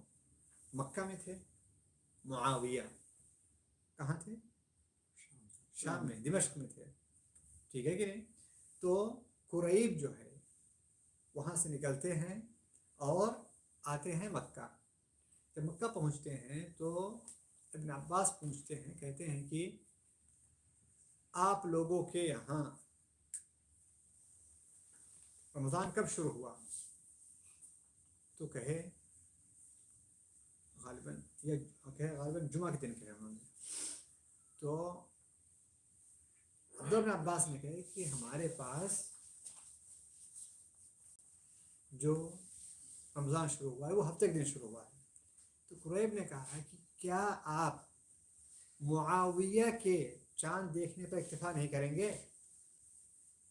مکہ میں تھے، معاویہ کہاں تھے؟ شام میں، دمشق میں تھے. ٹھیک ہے کہ نہیں؟ تو قریب جو ہے وہاں سے نکلتے ہیں اور آتے ہیں مکہ. جب مکہ پہنچتے ہیں تو ابن عباس پوچھتے ہیں، کہتے ہیں کہ آپ لوگوں کے یہاں رمضان کب شروع ہوا؟ تو کہے غالباً جمعہ کے دن کہے انہوں نے. تو عبداللہ بن عباس نے کہے کہ ہمارے پاس جو رمضان شروع ہوا ہے وہ ہفتے کے دن شروع ہوا ہے. تو قریب نے کہا کہ کیا آپ معاویہ کے چاند دیکھنے پر اکتفا نہیں کریں گے؟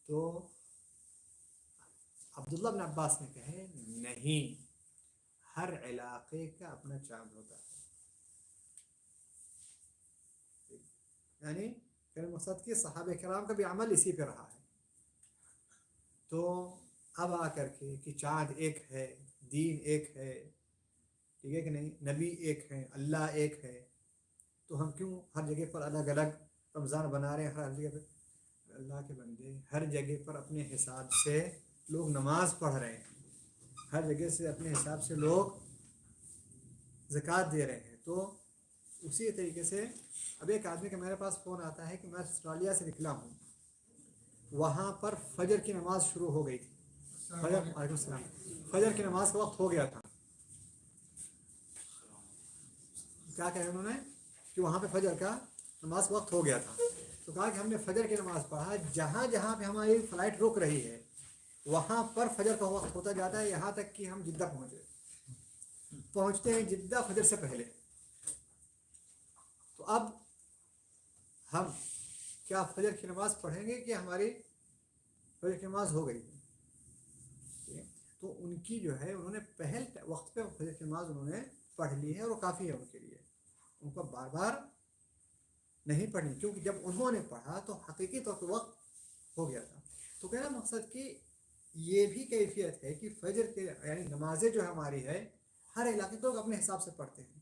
تو عبداللہ بن عباس نے کہے نہیں، ہر علاقے کا اپنا چاند ہوتا ہے. یعنی میرے مقصد کہ صحابہ کرام کا بھی عمل اسی پہ رہا ہے. تو اب آ کر کے کہ چاند ایک ہے، دین ایک ہے، ٹھیک ہے کہ نہیں، نبی ایک ہے، اللہ ایک ہے، تو ہم کیوں ہر جگہ پر الگ الگ رمضان بنا رہے ہیں؟ ہر جگہ پر اللہ کے بندے ہر جگہ پر اپنے حساب سے لوگ نماز پڑھ رہے ہیں، ہر جگہ سے اپنے حساب سے لوگ زکوٰۃ دے رہے ہیں. تو اسی طریقے سے اب ایک آدمی کا میرے پاس فون آتا ہے کہ میں آسٹریلیا سے نکلا ہوں، وہاں پر فجر کی نماز شروع ہو گئی تھی. وعلیکم السلام. فجر کی نماز کا وقت ہو گیا تھا. کیا کہا انہوں نے کہ وہاں پہ فجر کا نماز کا وقت ہو گیا تھا. تو کہا کہ ہم نے فجر کی نماز پڑھا، جہاں جہاں پہ ہماری فلائٹ رک رہی ہے وہاں پر فجر کا وقت ہوتا جاتا ہے، یہاں تک کہ ہم جدہ پہنچتے ہیں جدہ فجر سے پہلے. تو اب ہم کیا فجر کی نماز پڑھیں گے کہ ہماری فجر کی نماز ہو گئی؟ تو ان کی جو ہے انہوں نے پہل وقت پہ فجر کی نماز انہوں نے پڑھ لی ہے، اور وہ کافی ہے ان کے لیے. ان کو بار بار نہیں پڑھنی، کیونکہ جب انہوں نے پڑھا تو حقیقی طور پہ وقت ہو گیا تھا. تو کہنا مقصد کہ یہ بھی کیفیت ہے کہ فجر کے یعنی نمازیں جو ہماری ہے ہر علاقے کے لوگ اپنے حساب سے پڑھتے ہیں.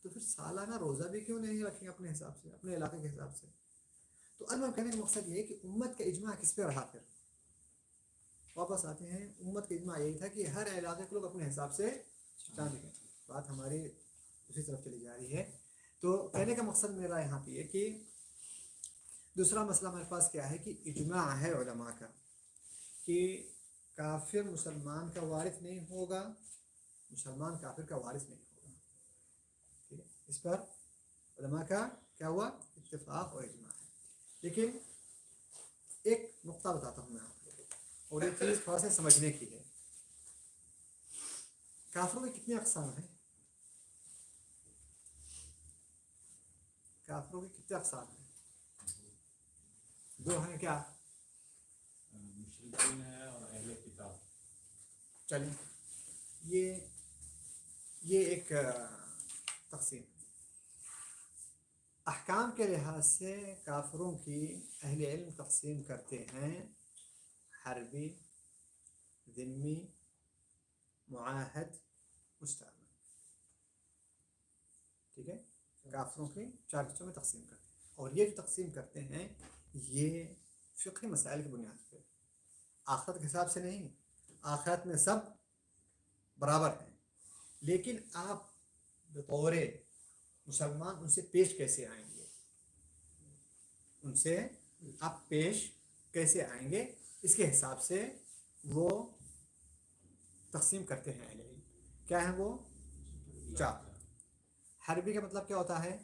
تو پھر سالانہ روزہ بھی کیوں نہیں رکھیں اپنے حساب سے، اپنے علاقے کے حساب سے؟ تو اب کہنے کا مقصد یہ ہے کہ امت کا اجماع کس پہ رہا؟ پھر واپس آتے ہیں، امت کا اجماع یہی تھا کہ ہر علاقے کے لوگ اپنے حساب سے چاند دکھیں. بات ہماری اسی طرف چلی جا رہی ہے تو کہنے کا مقصد میرا یہاں پہ یہ کہ دوسرا مسئلہ ہمارے پاس کیا ہے کہ اجماع ہے علماء کا کہ کافر مسلمان کا وارث نہیں ہوگا، مسلمان کافر کا وارث نہیں ہوگا. ٹھیک ہے، اس پر علماء کا کیا ہوا؟ اتفاق اور اجماع ہے. لیکن ایک نقطہ بتاتا ہوں میں آپ کو، اور یہ چیز تھوڑا سا سمجھنے کی ہے. کافروں کی کتنی اقسام ہیں؟ کافروں کی کتنے اقسام ہیں؟ دو ہیں. کیا؟ مشرکین ہے اور اہل کتاب. چلیے یہ ایک تقسیم. احکام کے لحاظ سے کافروں کی اہل علم تقسیم کرتے ہیں حربی، ذمی، معاہد، مستعمل. ٹھیک ہے، کافروں کی 4 حصوں میں تقسیم کرتے ہیں. اور یہ جو تقسیم کرتے ہیں یہ فقہی مسائل کی بنیاد پہ، آخرت کے حساب سے نہیں. آخرت میں سب برابر ہیں، لیکن آپ بطور مسلمان ان سے پیش کیسے آئیں گے، ان سے آپ پیش کیسے آئیں گے، اس کے حساب سے وہ تقسیم کرتے ہیں اہل علم. کیا ہیں وہ؟ 4. حربی کا مطلب کیا ہوتا ہے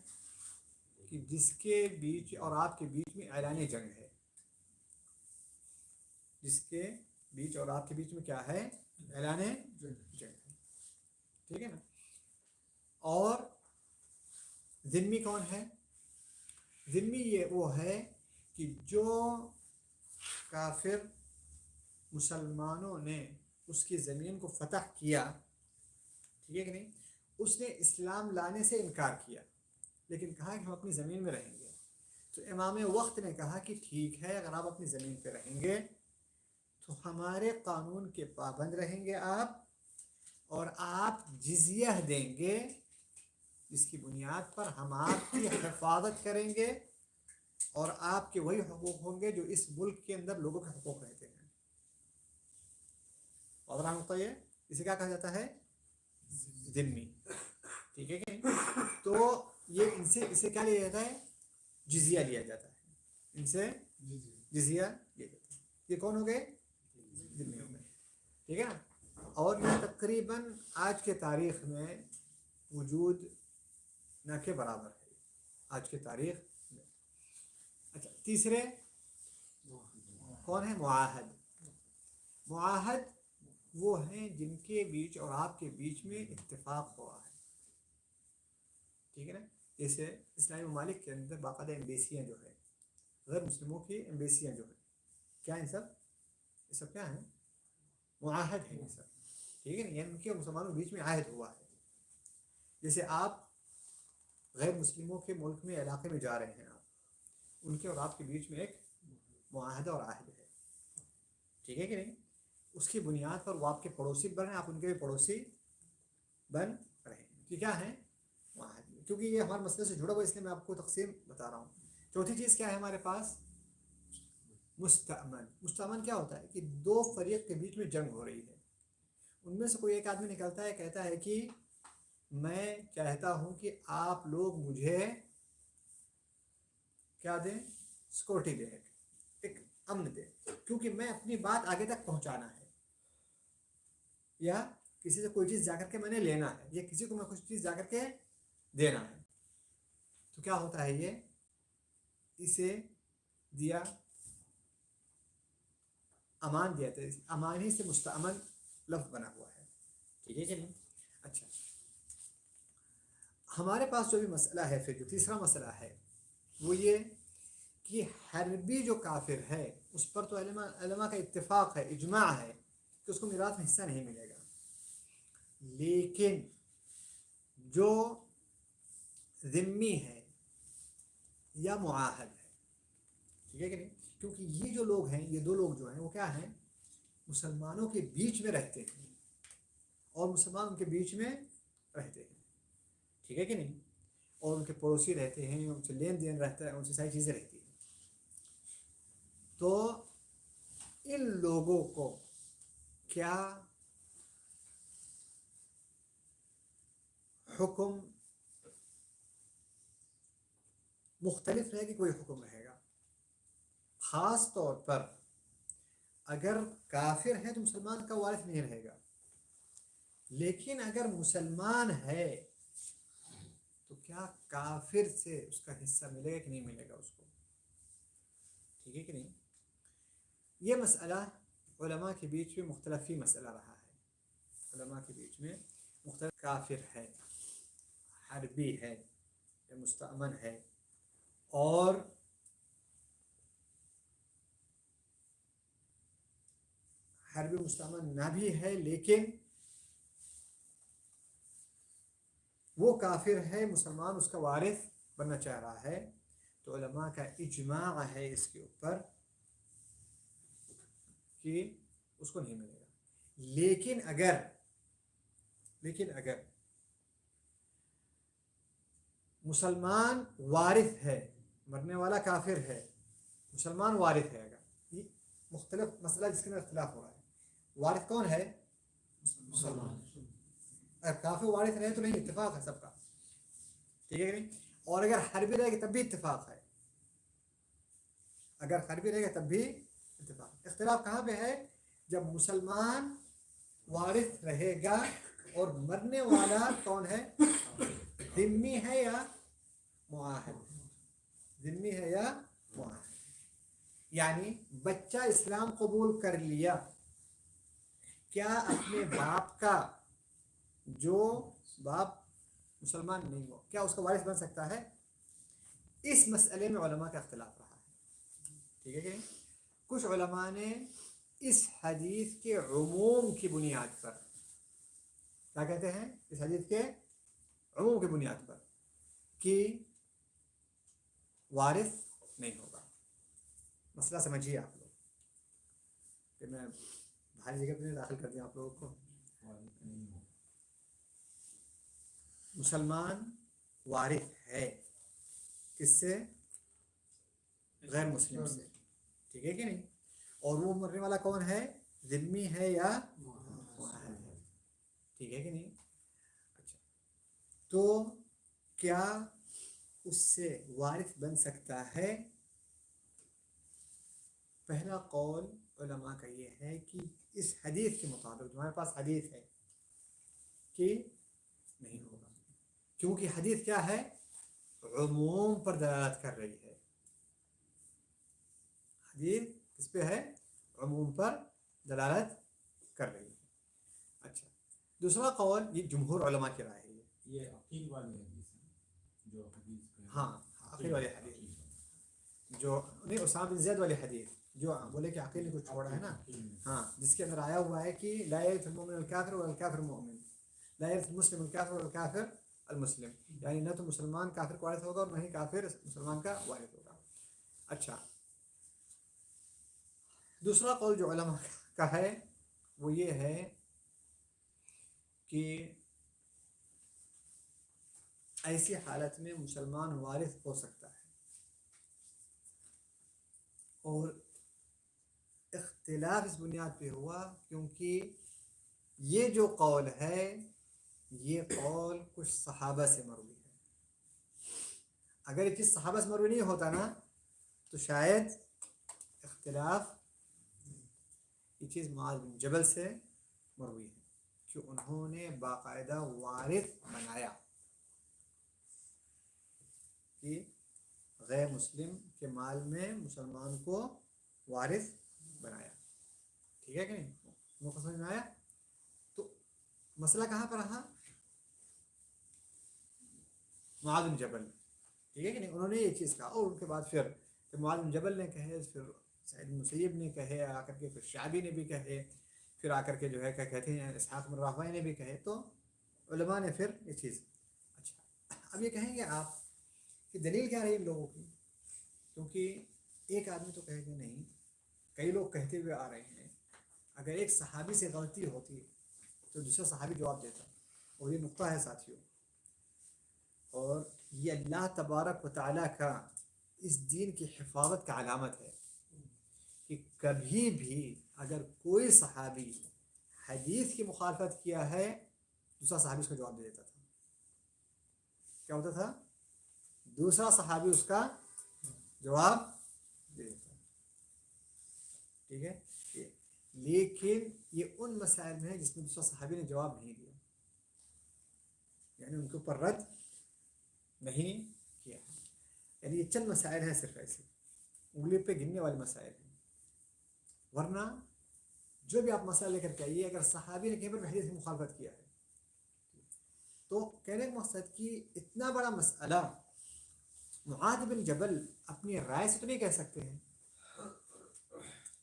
کہ جس کے بیچ اور آپ کے بیچ میں اعلان جنگ ہے. جس کے بیچ اور آپ کے بیچ میں کیا ہے؟ اعلان جنگ ہے. ٹھیک ہے نا. اور ذمی کون ہے؟ ذمی یہ وہ ہے کہ جو کافر مسلمانوں نے اس کی زمین کو فتح کیا، ٹھیک ہے کہ نہیں، اس نے اسلام لانے سے انکار کیا لیکن کہا کہ ہم اپنی زمین میں رہیں گے. تو امام وقت نے کہا کہ ٹھیک ہے، اگر آپ اپنی زمین پہ رہیں گے تو ہمارے قانون کے پابند رہیں گے آپ، اور آپ جزیہ دیں گے جس کی بنیاد پر ہم آپ کی حفاظت کریں گے، اور آپ کے وہی حقوق ہوں گے جو اس ملک کے اندر لوگوں کے حقوق رہتے ہیں. اور ہوتا ہے اسے کیا کہا جاتا ہے؟ ذمی. ٹھیک ہے کہ نہیں؟ تو یہ ان سے اسے کیا لیا جاتا ہے؟ جزیہ لیا جاتا ہے. ان سے جزیہ لیا جاتا ہے. یہ کون ہو گئے؟ ذمی ہو گئے. ٹھیک ہے نا. اور یہ تقریباً آج کے تاریخ میں وجود نہ کے برابر ہے آج کے تاریخ میں. اچھا، تیسرے کون ہے؟ معاہد. معاہد وہ ہیں جن کے بیچ اور آپ کے بیچ میں اتفاق ہوا ہے. ٹھیک ہے نا. جیسے اسلامی ممالک کے اندر باقاعدہ ایمبیسیاں جو ہے، غیر مسلموں کی ایمبیسیاں جو ہیں، کیا ہیں سب؟ یہ سب کیا ہیں؟ معاہد ہیں یہ سب. ٹھیک ہے نا. یعنی ان کے مسلمانوں کے بیچ میں عہد ہوا ہے. جیسے آپ غیر مسلموں کے ملک میں، علاقے میں جا رہے ہیں، آپ ان کے اور آپ کے بیچ میں ایک معاہدہ اور عہد ہے. ٹھیک ہے کہ نہیں. اس کی بنیاد پر وہ آپ کے پڑوسی بن رہے ہیں، آپ ان کے بھی پڑوسی بن رہے ہیں. یہ کیا ہے؟ معاہد. کیونکہ یہ ہمارے مسئلے سے جڑا ہوا، اس لیے میں آپ کو تقسیم بتا رہا ہوں. چوتھی چیز کیا ہے ہمارے پاس؟ مستعمل. مستعمل کیا ہوتا ہے کہ 2 فریق کے بیچ میں جنگ ہو رہی ہے، ان میں سے کوئی ایک آدمی نکلتا ہے، کہتا ہے کہ میں چاہتا ہوں کہ آپ لوگ مجھے کیا دیں؟ سیکورٹی دیں، ایک امن دیں، کیونکہ میں اپنی بات آگے تک پہنچانا ہے، یا کسی سے کوئی چیز جا کر کے میں نے لینا ہے، یا کسی کو میں کچھ چیز جا کر کے دینا ہے. تو کیا ہوتا ہے؟ یہ اسے دیا، امان دیا تھا. امان ہی سے مستعمل لفظ بنا ہوا ہے. ٹھیک ہے کہ نہیں. اچھا، ہمارے پاس جو بھی مسئلہ ہے، پھر جو تیسرا مسئلہ ہے وہ یہ کہ حربی جو کافر ہے اس پر تو علماء کا اتفاق ہے، اجماع ہے کہ اس کو میراث میں حصہ نہیں ملے گا. لیکن جو ذمی ہے یا معاہد ہے، ٹھیک ہے کہ نہیں، کیونکہ یہ جو لوگ ہیں، یہ 2 لوگ جو ہیں وہ کیا ہیں؟ مسلمانوں کے بیچ میں رہتے ہیں، اور مسلمان ان کے بیچ میں رہتے ہیں. ٹھیک ہے کہ نہیں. اور ان کے پڑوسی رہتے ہیں، ان سے لین دین رہتا ہے، ان سے ساری چیزیں رہتی ہیں. تو ان لوگوں کو کیا حکم مختلف رہے گی کوئی حکم رہے گا. خاص طور پر اگر کافر ہے تو مسلمان کا وارث نہیں رہے گا، لیکن اگر مسلمان ہے تو کیا کافر سے اس کا حصہ ملے گا کہ نہیں ملے گا اس کو؟ ٹھیک ہے کہ نہیں؟ یہ مسئلہ علماء کے بیچ میں مختلفی مسئلہ رہا ہے. علماء کے بیچ میں مختلف، کافر ہے، حربی ہے یا مستأمن ہے، اور حربی مستأمن نہ بھی ہے لیکن وہ کافر ہے، مسلمان اس کا وارث بننا چاہ رہا ہے، تو علماء کا اجماع ہے اس کے اوپر کہ اس کو نہیں ملے گا. لیکن اگر مسلمان وارث ہے، مرنے والا کافر ہے، مسلمان وارث ہے، اگر یہ مختلف مسئلہ جس کے اندر اختلاف ہو رہا ہے، وارث کون ہے؟ مسلمان. اگر کافر وارث رہے تو نہیں، اتفاق ہے سب کا، ٹھیک ہے نہیں؟ اور اگر حربی رہے گا تب بھی اتفاق ہے، اگر حربی رہے گا تب بھی اتفاق. اختلاف کہاں پہ ہے؟ جب مسلمان وارث رہے گا اور مرنے والا کون ہے؟ ذمی ہے یا معاہد؟ ذمی ہے یا معاہد؟ یعنی بچہ اسلام قبول کر لیا، کیا اپنے باپ کا، جو باپ مسلمان نہیں ہو، کیا اس کا وارث بن سکتا ہے؟ اس مسئلے میں علماء کا اختلاف رہا ہے. ٹھیک ہے کہ کچھ علماء نے اس حدیث کے عموم کی بنیاد پر، کیا کہتے ہیں؟ اس حدیث کے عموم کی بنیاد پر کہ وارث نہیں ہوگا. مسئلہ سمجھیے آپ لوگ، کہ میں بھاری جگہ پہ داخل کر دیا آپ لوگوں کو. مسلمان وارث ہے کس سے؟ غیر مسلم سے، ٹھیک ہے کہ نہیں؟ اور وہ مرنے والا کون ہے؟ ذمی ہے یا معاہد ہے، ٹھیک ہے کہ نہیں؟ اچھا، تو کیا اس سے وارث بن سکتا ہے؟ پہلا قول علماء کا یہ ہے کہ اس حدیث کے مطابق، تمہارے پاس حدیث ہے، کہ نہیں ہوگا، کیونکہ حدیث کیا ہے؟ عموم پر دلالت کر رہی ہے. حدیث کس پہ ہے؟ عموم پر دلالت کر رہی ہے. اچھا، دوسرا قول، یہ جمہور علماء کی رائے ہے، یہ عقیل والی حدیث ہے جو حدیث، ہاں عقیل والی حدیث، جو نہیں اسامہ بن زید والی حدیث، جو بولے کہ عقیل نے کچھ چھوڑا ہے نا، ہاں، جس کے اندر آیا ہوا ہے کہ لا یرث المؤمن الکافر والکافر المؤمن، لا یرث المسلم الکافر والکافر المسلم، یعنی نہ تو مسلمان کافر کا وارث ہوگا اور نہ ہی کافر مسلمان کا وارث ہوگا. اچھا، دوسرا قول جو علماء کا ہے وہ یہ ہے کہ ایسی حالت میں مسلمان وارث ہو سکتا ہے، اور اختلاف اس بنیاد پہ ہوا کیونکہ یہ جو قول ہے یہ قول کچھ صحابہ سے مروی ہے. اگر یہ چیز صحابہ سے مروی نہیں ہوتا نا تو شاید اختلاف، یہ چیز معاذ بن جبل سے مروی ہے کہ انہوں نے باقاعدہ وارث بنایا، کہ غیر مسلم کے مال میں مسلمان کو وارث بنایا. ٹھیک ہے کہ نہیں؟ موقع سمجھ میں آیا؟ تو مسئلہ کہاں پر رہا؟ معاذ بن جبل، ٹھیک ہے کہ نہیں؟ انہوں نے یہ چیز کہا، اور ان کے بعد پھر معاذ بن جبل نے کہے، پھر سعید بن مسیب نے کہے آ کر کے، پھر شعبی نے بھی کہے، پھر آ کر کے جو ہے کیا کہتے ہیں اسحاق بن راہویہ نے بھی کہے، تو علماء نے پھر یہ چیز. اچھا، اب یہ کہیں گے آپ کہ دلیل کیا رہی ان لوگوں کی؟ کیونکہ ایک آدمی تو کہے گا نہیں، کئی لوگ کہتے ہوئے آ رہے ہیں اگر ایک صحابی سے غلطی ہوتی تو دوسرا صحابی جواب دیتا. اور یہ نقطہ ہے ساتھیوں، اور یہ اللہ تبارک و تعالیٰ کا اس دین کی حفاظت کا علامت ہے کہ کبھی بھی اگر کوئی صحابی حدیث کی مخالفت کیا ہے دوسرا صحابی اس کو جواب دے دیتا تھا. کیا ہوتا تھا؟ دوسرا صحابی اس کا جواب دے دیتا ہے. ٹھیک ہے. لیکن یہ ان مسائل میں ہے جس میں دوسرا صحابی نے جواب نہیں دیا، یعنی ان کے اوپر رد نہیں کیا. یعنی یہ چند مسائل ہیں، صرف ایسے انگلی پہ گننے والے مسائل ہیں. ورنہ جو بھی آپ مسئلہ لے کر کے آئیے، اگر صحابی نے کہیں پر حدیث کی مخالفت کیا ہے تو کہنے کا مقصد کہ اتنا بڑا مسئلہ معاذ بن جبل اپنی رائے سے تو نہیں کہہ سکتے ہیں.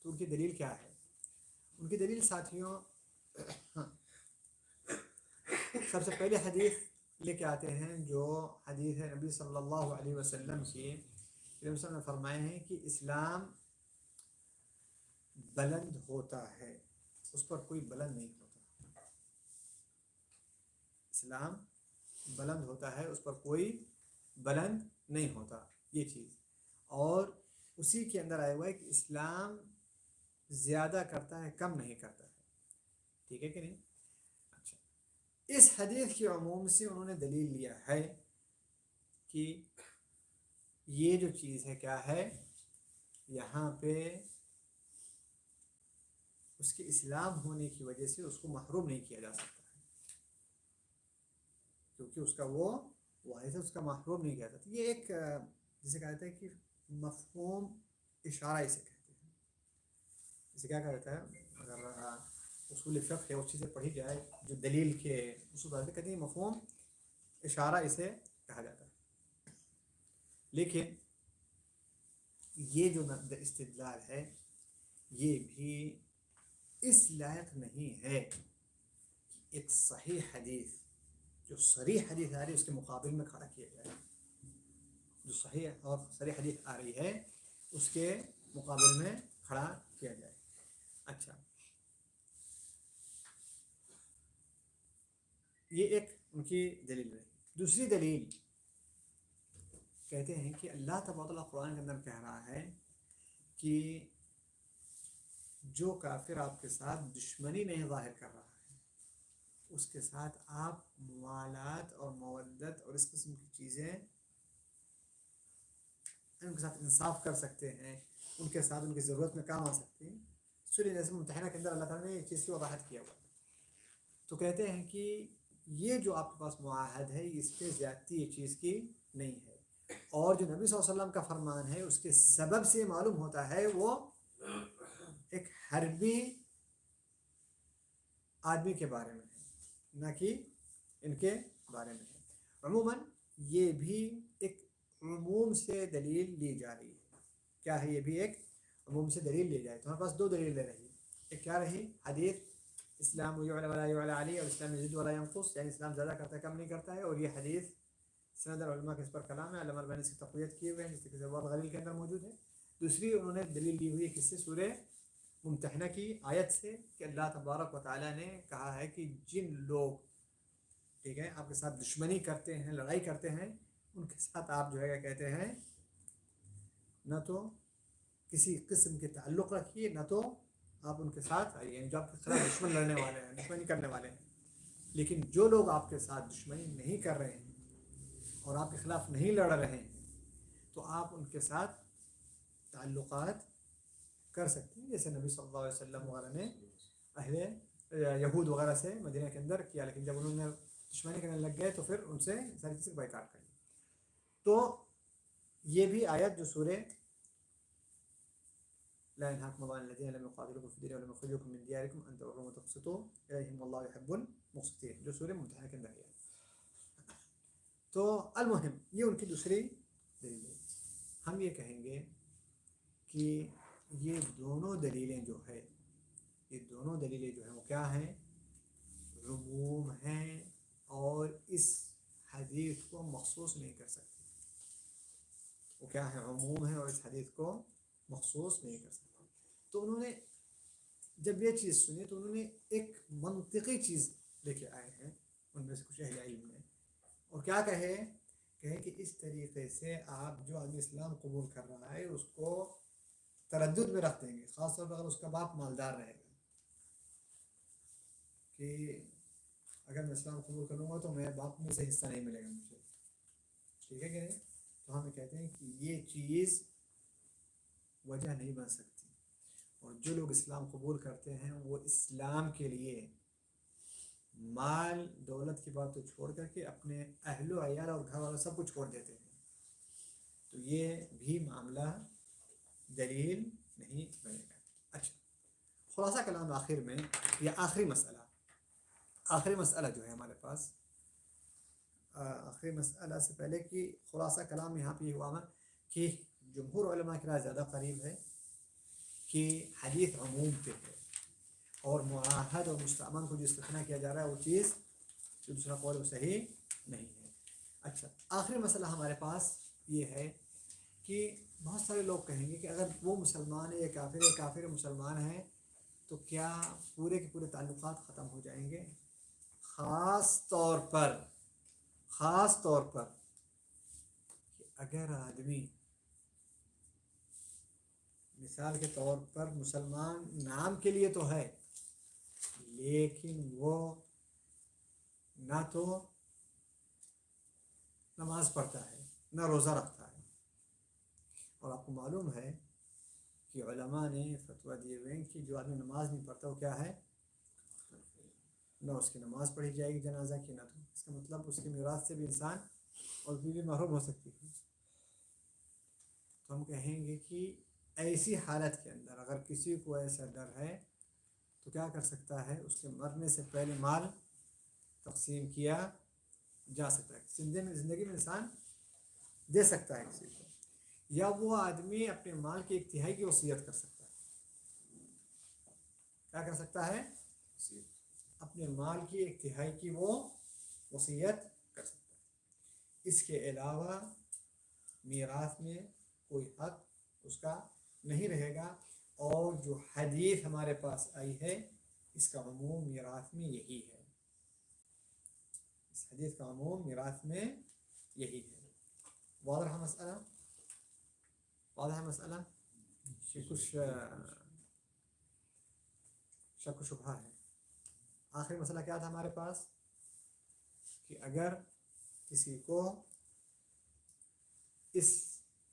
تو ان کی دلیل کیا ہے؟ ان کی دلیل ساتھیوں، سب سے پہلے حدیث لے کے آتے ہیں جو حدیث ہے نبی صلی اللہ علیہ وسلم کی. نبی صلی اللہ علیہ وسلم نے فرمائے ہیں کہ اسلام بلند ہوتا ہے، اس پر کوئی بلند نہیں ہوتا. اسلام بلند ہوتا ہے، اس پر کوئی بلند نہیں ہوتا. یہ چیز، اور اسی کے اندر آیا ہوا ہے کہ اسلام زیادہ کرتا ہے، کم نہیں کرتا ہے. ٹھیک ہے کہ نہیں؟ اچھا، اس حدیث کے عموم سے انہوں نے دلیل لیا ہے کہ یہ جو چیز ہے کیا ہے، یہاں پہ اس کے اسلام ہونے کی وجہ سے اس کو محروم نہیں کیا جا سکتا ہے، کیونکہ اس کا وہ واحد ہے، اس کا محروم نہیں کیا جاتا. یہ ایک جسے کہتے ہیں کہ مفہوم اشارہ اسے کہتے ہیں. اسے کیا کہتا ہے؟ اگر اصول فقہ ہے اس چیزیں پڑھی جائے جو دلیل کے اصول کہتے ہیں، مفہوم اشارہ اسے کہا جاتا ہے. لیکن یہ جو استدلال ہے یہ بھی اس لائق نہیں ہے کہ ایک صحیح حدیث جو صریح حدیث آ رہی ہے اس کے مقابل میں کھڑا کیا جائے. جو صحیح اور صریح حدیث آ رہی ہے اس کے مقابل میں کھڑا کیا جائے. اچھا، یہ ایک ان کی دلیل رہی. دوسری دلیل کہتے ہیں کہ اللہ تبارک و تعالیٰ قرآن کے اندر کہہ رہا ہے کہ جو کافر آپ کے ساتھ دشمنی نہیں ظاہر کر رہا ہے اس کے ساتھ آپ موالات اور مودت اور اس قسم کی چیزیں ان کے ساتھ انصاف کر سکتے ہیں، ان کے ساتھ ان کی ضرورت میں کام آ سکتے ہیں. سورہ نظم ممتحنہ کے اندر اللہ تعالیٰ نے ایک چیز کی وضاحت کیا ہوا. تو کہتے ہیں کہ یہ جو آپ کے پاس معاہد ہے اس پہ زیادتی یہ چیز کی نہیں ہے، اور جو نبی صلی اللہ علیہ وسلم کا فرمان ہے اس کے سبب سے معلوم ہوتا ہے وہ ایک حربی آدمی کے بارے میں ہے، نہ کہ ان کے بارے میں ہے. عموماً یہ بھی ایک عموم سے دلیل لی جا رہی ہے. کیا ہے؟ یہ بھی ایک عموم سے دلیل لی جائے. تو ہمارے پاس دو دلیل لے رہی ہے. ایک کیا رہی؟ حدیث اسلام یعلی ولا یعلی علی اور اسلام یزید ولا ینقص، یعنی اسلام زیادہ کرتا ہے کم نہیں کرتا ہے. اور یہ حدیث سند علماء کے اس پر کلام ہے، علامہ البانی اس کی تقویت کیے ہوئے ہیں، جس کے زوال غلیل کے اندر موجود ہے. دوسری انہوں نے دلیل لی ہوئی ہے کس سے؟ سورہ ممتحنہ کی آیت سے کہ اللہ تبارک و تعالیٰ نے کہا ہے کہ جن لوگ ٹھیک ہے آپ کے ساتھ دشمنی کرتے ہیں، لڑائی کرتے ہیں، ان کے ساتھ آپ جو ہے کیا کہتے ہیں، نہ تو کسی قسم کے تعلق رکھیے، نہ تو آپ ان کے ساتھ آئیے. یعنی جو آپ کے خلاف دشمن لڑنے والے ہیں، دشمنی کرنے والے ہیں. لیکن جو لوگ آپ کے ساتھ دشمنی نہیں کر رہے ہیں اور آپ کے خلاف نہیں لڑ رہے ہیں تو آپ ان کے ساتھ تعلقات کر سکتے ہیں، جیسے نبی صلی اللہ علیہ وسلم وغیرہ نے اہل یہود وغیرہ سے مدینہ کے اندر کیا. لیکن جب انہوں نے دشمنی کرنے لگ گئے تو پھر ان سے ساری چیزیں بائیکاٹ کر لی. تو یہ بھی آیت جو سورہ لا ينهاكم الله عن الذين لم يقاتلوكم في الدين ولم يخرجوكم من دياركم ان تبروهم وتقسطوا اليهم والله يحب المقسطين، جو سورہ ممتحنہ کے اندر ہے. تو المہم یہ ان کی دوسری دلیل ہے. ہم یہ کہیں گے کہ یہ دونوں دلیلیں جو ہے، یہ دونوں دلیلیں جو ہیں وہ کیا ہیں؟ عموم ہیں، اور اس حدیث کو مخصوص نہیں کر سکتے. وہ کیا ہے؟ عموم ہے اور اس حدیث کو مخصوص نہیں کر سکتے. تو انہوں نے جب یہ چیز سنی تو انہوں نے ایک منطقی چیز لے کے آئے ہیں ان میں سے کچھ اہل علم نے، اور کیا کہے کہ اس طریقے سے آپ جو آدمی اسلام قبول کر رہا ہے اس کو تردد میں رکھ دیں گے، خاص طور پر اگر اس کا باپ مالدار رہے گا، کہ اگر میں اسلام قبول کروں گا تو میرے باپ میں سے حصہ نہیں ملے گا مجھے. ٹھیک ہے کہ نہیں؟ تو ہم کہتے ہیں کہ یہ چیز وجہ نہیں بن سکتی. اور جو لوگ اسلام قبول کرتے ہیں وہ اسلام کے لیے مال دولت کی بات تو چھوڑ کر کے اپنے اہل و عیال اور گھر والوں سب کو چھوڑ دیتے ہیں. تو یہ بھی معاملہ دلیل نہیں بنے گا. اچھا خلاصہ کلام آخر میں یا آخری مسئلہ جو ہے ہمارے پاس، آخری مسئلہ سے پہلے کہ خلاصہ کلام یہاں پہ یہ ہوا کہ جمہور علماء کی رائے زیادہ قریب ہے کہ حدیث عموم پہ ہے اور معاہد اور مستعمل کو جو استثناء کیا جا رہا ہے وہ چیز جو دوسرا قول وہ صحیح نہیں ہے. اچھا آخری مسئلہ ہمارے پاس یہ ہے کہ بہت سارے لوگ کہیں گے کہ اگر وہ مسلمان ہے یا کافر مسلمان ہیں تو کیا پورے کے پورے تعلقات ختم ہو جائیں گے؟ خاص طور پر کہ اگر آدمی مثال کے طور پر مسلمان نام کے لیے تو ہے لیکن وہ نہ تو نماز پڑھتا ہے نہ روزہ رکھتا ہے، اور آپ کو معلوم ہے کہ علماء نے فتویٰ دیے ہوئے ہیں کہ جو آدمی نماز نہیں پڑھتا وہ کیا ہے، نہ اس کی نماز پڑھی جائے گی جنازہ کی، نہ تو اس کا مطلب اس کی میراث سے بھی انسان اور بیوی محروم ہو سکتی ہے. تو ہم کہیں گے کہ ایسی حالت کے اندر اگر کسی کو ایسا ڈر ہے تو کیا کر سکتا ہے، اس کے مرنے سے پہلے مال تقسیم کیا جا سکتا ہے. زندگی میں انسان دے سکتا ہے کسی کو، یا وہ آدمی اپنے مال کی 1/3 کی وصیت کر سکتا ہے. کیا کر سکتا ہے؟ اپنے مال کی 1/3 کی وہ وصیت کر سکتا ہے. اس کے علاوہ میراث میں کوئی حق اس کا نہیں رہے گا. اور جو حدیث ہمارے پاس آئی ہے اس کا عموم میراث میں یہی ہے، اس حدیث کا عموم میراث میں یہی ہے. واضح مسئلہ کہ کچھ شک و شبہ ہے. آخری مسئلہ کیا تھا ہمارے پاس کہ اگر کسی کو اس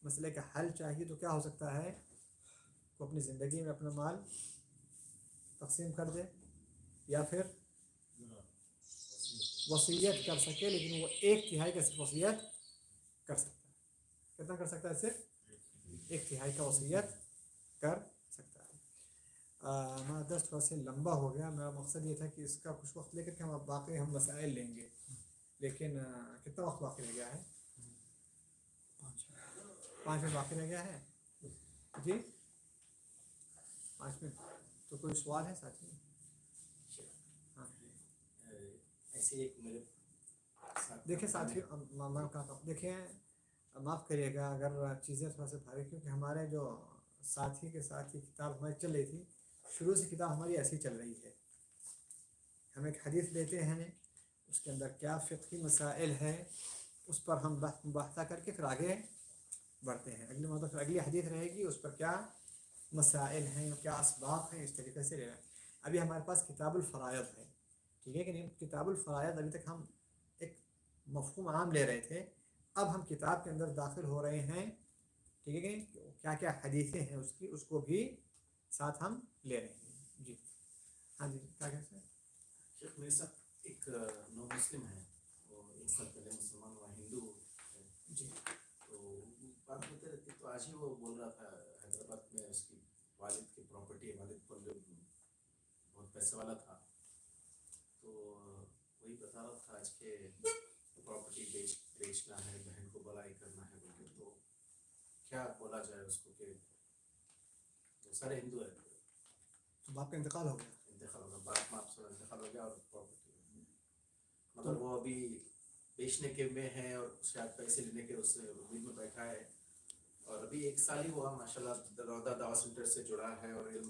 مسئلے کا حل چاہیے تو کیا ہو سکتا ہے، وہ اپنی زندگی میں اپنا مال تقسیم کر دے یا پھر وصیت کر سکے، لیکن وہ 1/3 کا صرف وصیت کر سکتا ہے. کتنا کر سکتا ہے؟ صرف 1/3 کا وصیت کر سکتا ہے. ہمارا درس تھوڑا سا لمبا ہو گیا. میرا مقصد یہ تھا کہ اس کا کچھ وقت لے کر کے ہم باقی مسائل لیں گے، لیکن کتنا وقت باقی رہ گیا ہے؟ 5 منٹ باقی رہ گیا ہے. جی 5 منٹ. تو کوئی سوال ہے ساتھی؟ ہاں ایسے ایک میرے دیکھیں ساتھی، میں کہتا ہوں دیکھیں معاف کریے گا اگر چیزیں تھوڑا سا بھاری، کیونکہ ہمارے جو ساتھی کے ساتھ یہ کتاب ہماری چل رہی تھی، شروع سے کتاب ہماری ایسی چل رہی ہے. ہم ایک حدیث لیتے ہیں، اس کے اندر کیا فقہی مسائل ہے اس پر ہم مباحثہ کر کے پھر آگے بڑھتے ہیں. اگلی مرتبہ پھر اگلی حدیث رہے گی، اس پر کیا مسائل ہیں، کیا اسباق ہیں، اس طریقے سے رہے. ابھی ہمارے پاس کتاب الفرائض ہے، ٹھیک ہے کہ نہیں؟ کتاب الفرائض ابھی تک ہم ایک مفہوم عام لے رہے تھے، اب ہم کتاب کے اندر داخل ہو رہے ہیں، ٹھیک ہے کہ کیا کیا حدیثیں ہیں اس کو بھی ساتھ ہم لے رہے ہیں. جی ہاں جی کیا کہتے ہیں؟ شیخ میرے ساتھ ایک نو مسلم ہے، وہ 1 سال پہلے مسلمان ہوا، ہندو ہے. جی تو بات ہوتے رہتی، تو آج ہی وہ بول رہا تھا حیدرآباد میں اس کی والد کی پراپرٹی ہے، والد پر بہت پیسے والا تھا، تو وہی بتا رہا تھا آج کے پراپرٹی بیچنا ہے، بہن کو بلائی کرنا ہے بول کے. تو کیا بولا جائے اس کو کہ وہ سارے ہندو ہے، تو باپ کا انتقال ہو گیا، انتقال ہوگا، باپ ماپ سے انتقال ہو گیا اور پراپرٹی، مگر وہ ابھی بیچنے کے میں ہے اور شاید پیسے لینے کے اس امید میں بیٹھا ہے. اور ابھی 1 سال ہی ہوا ماشاء اللہ، روضہ دعویٰ سینٹر سے جڑا ہے اور علم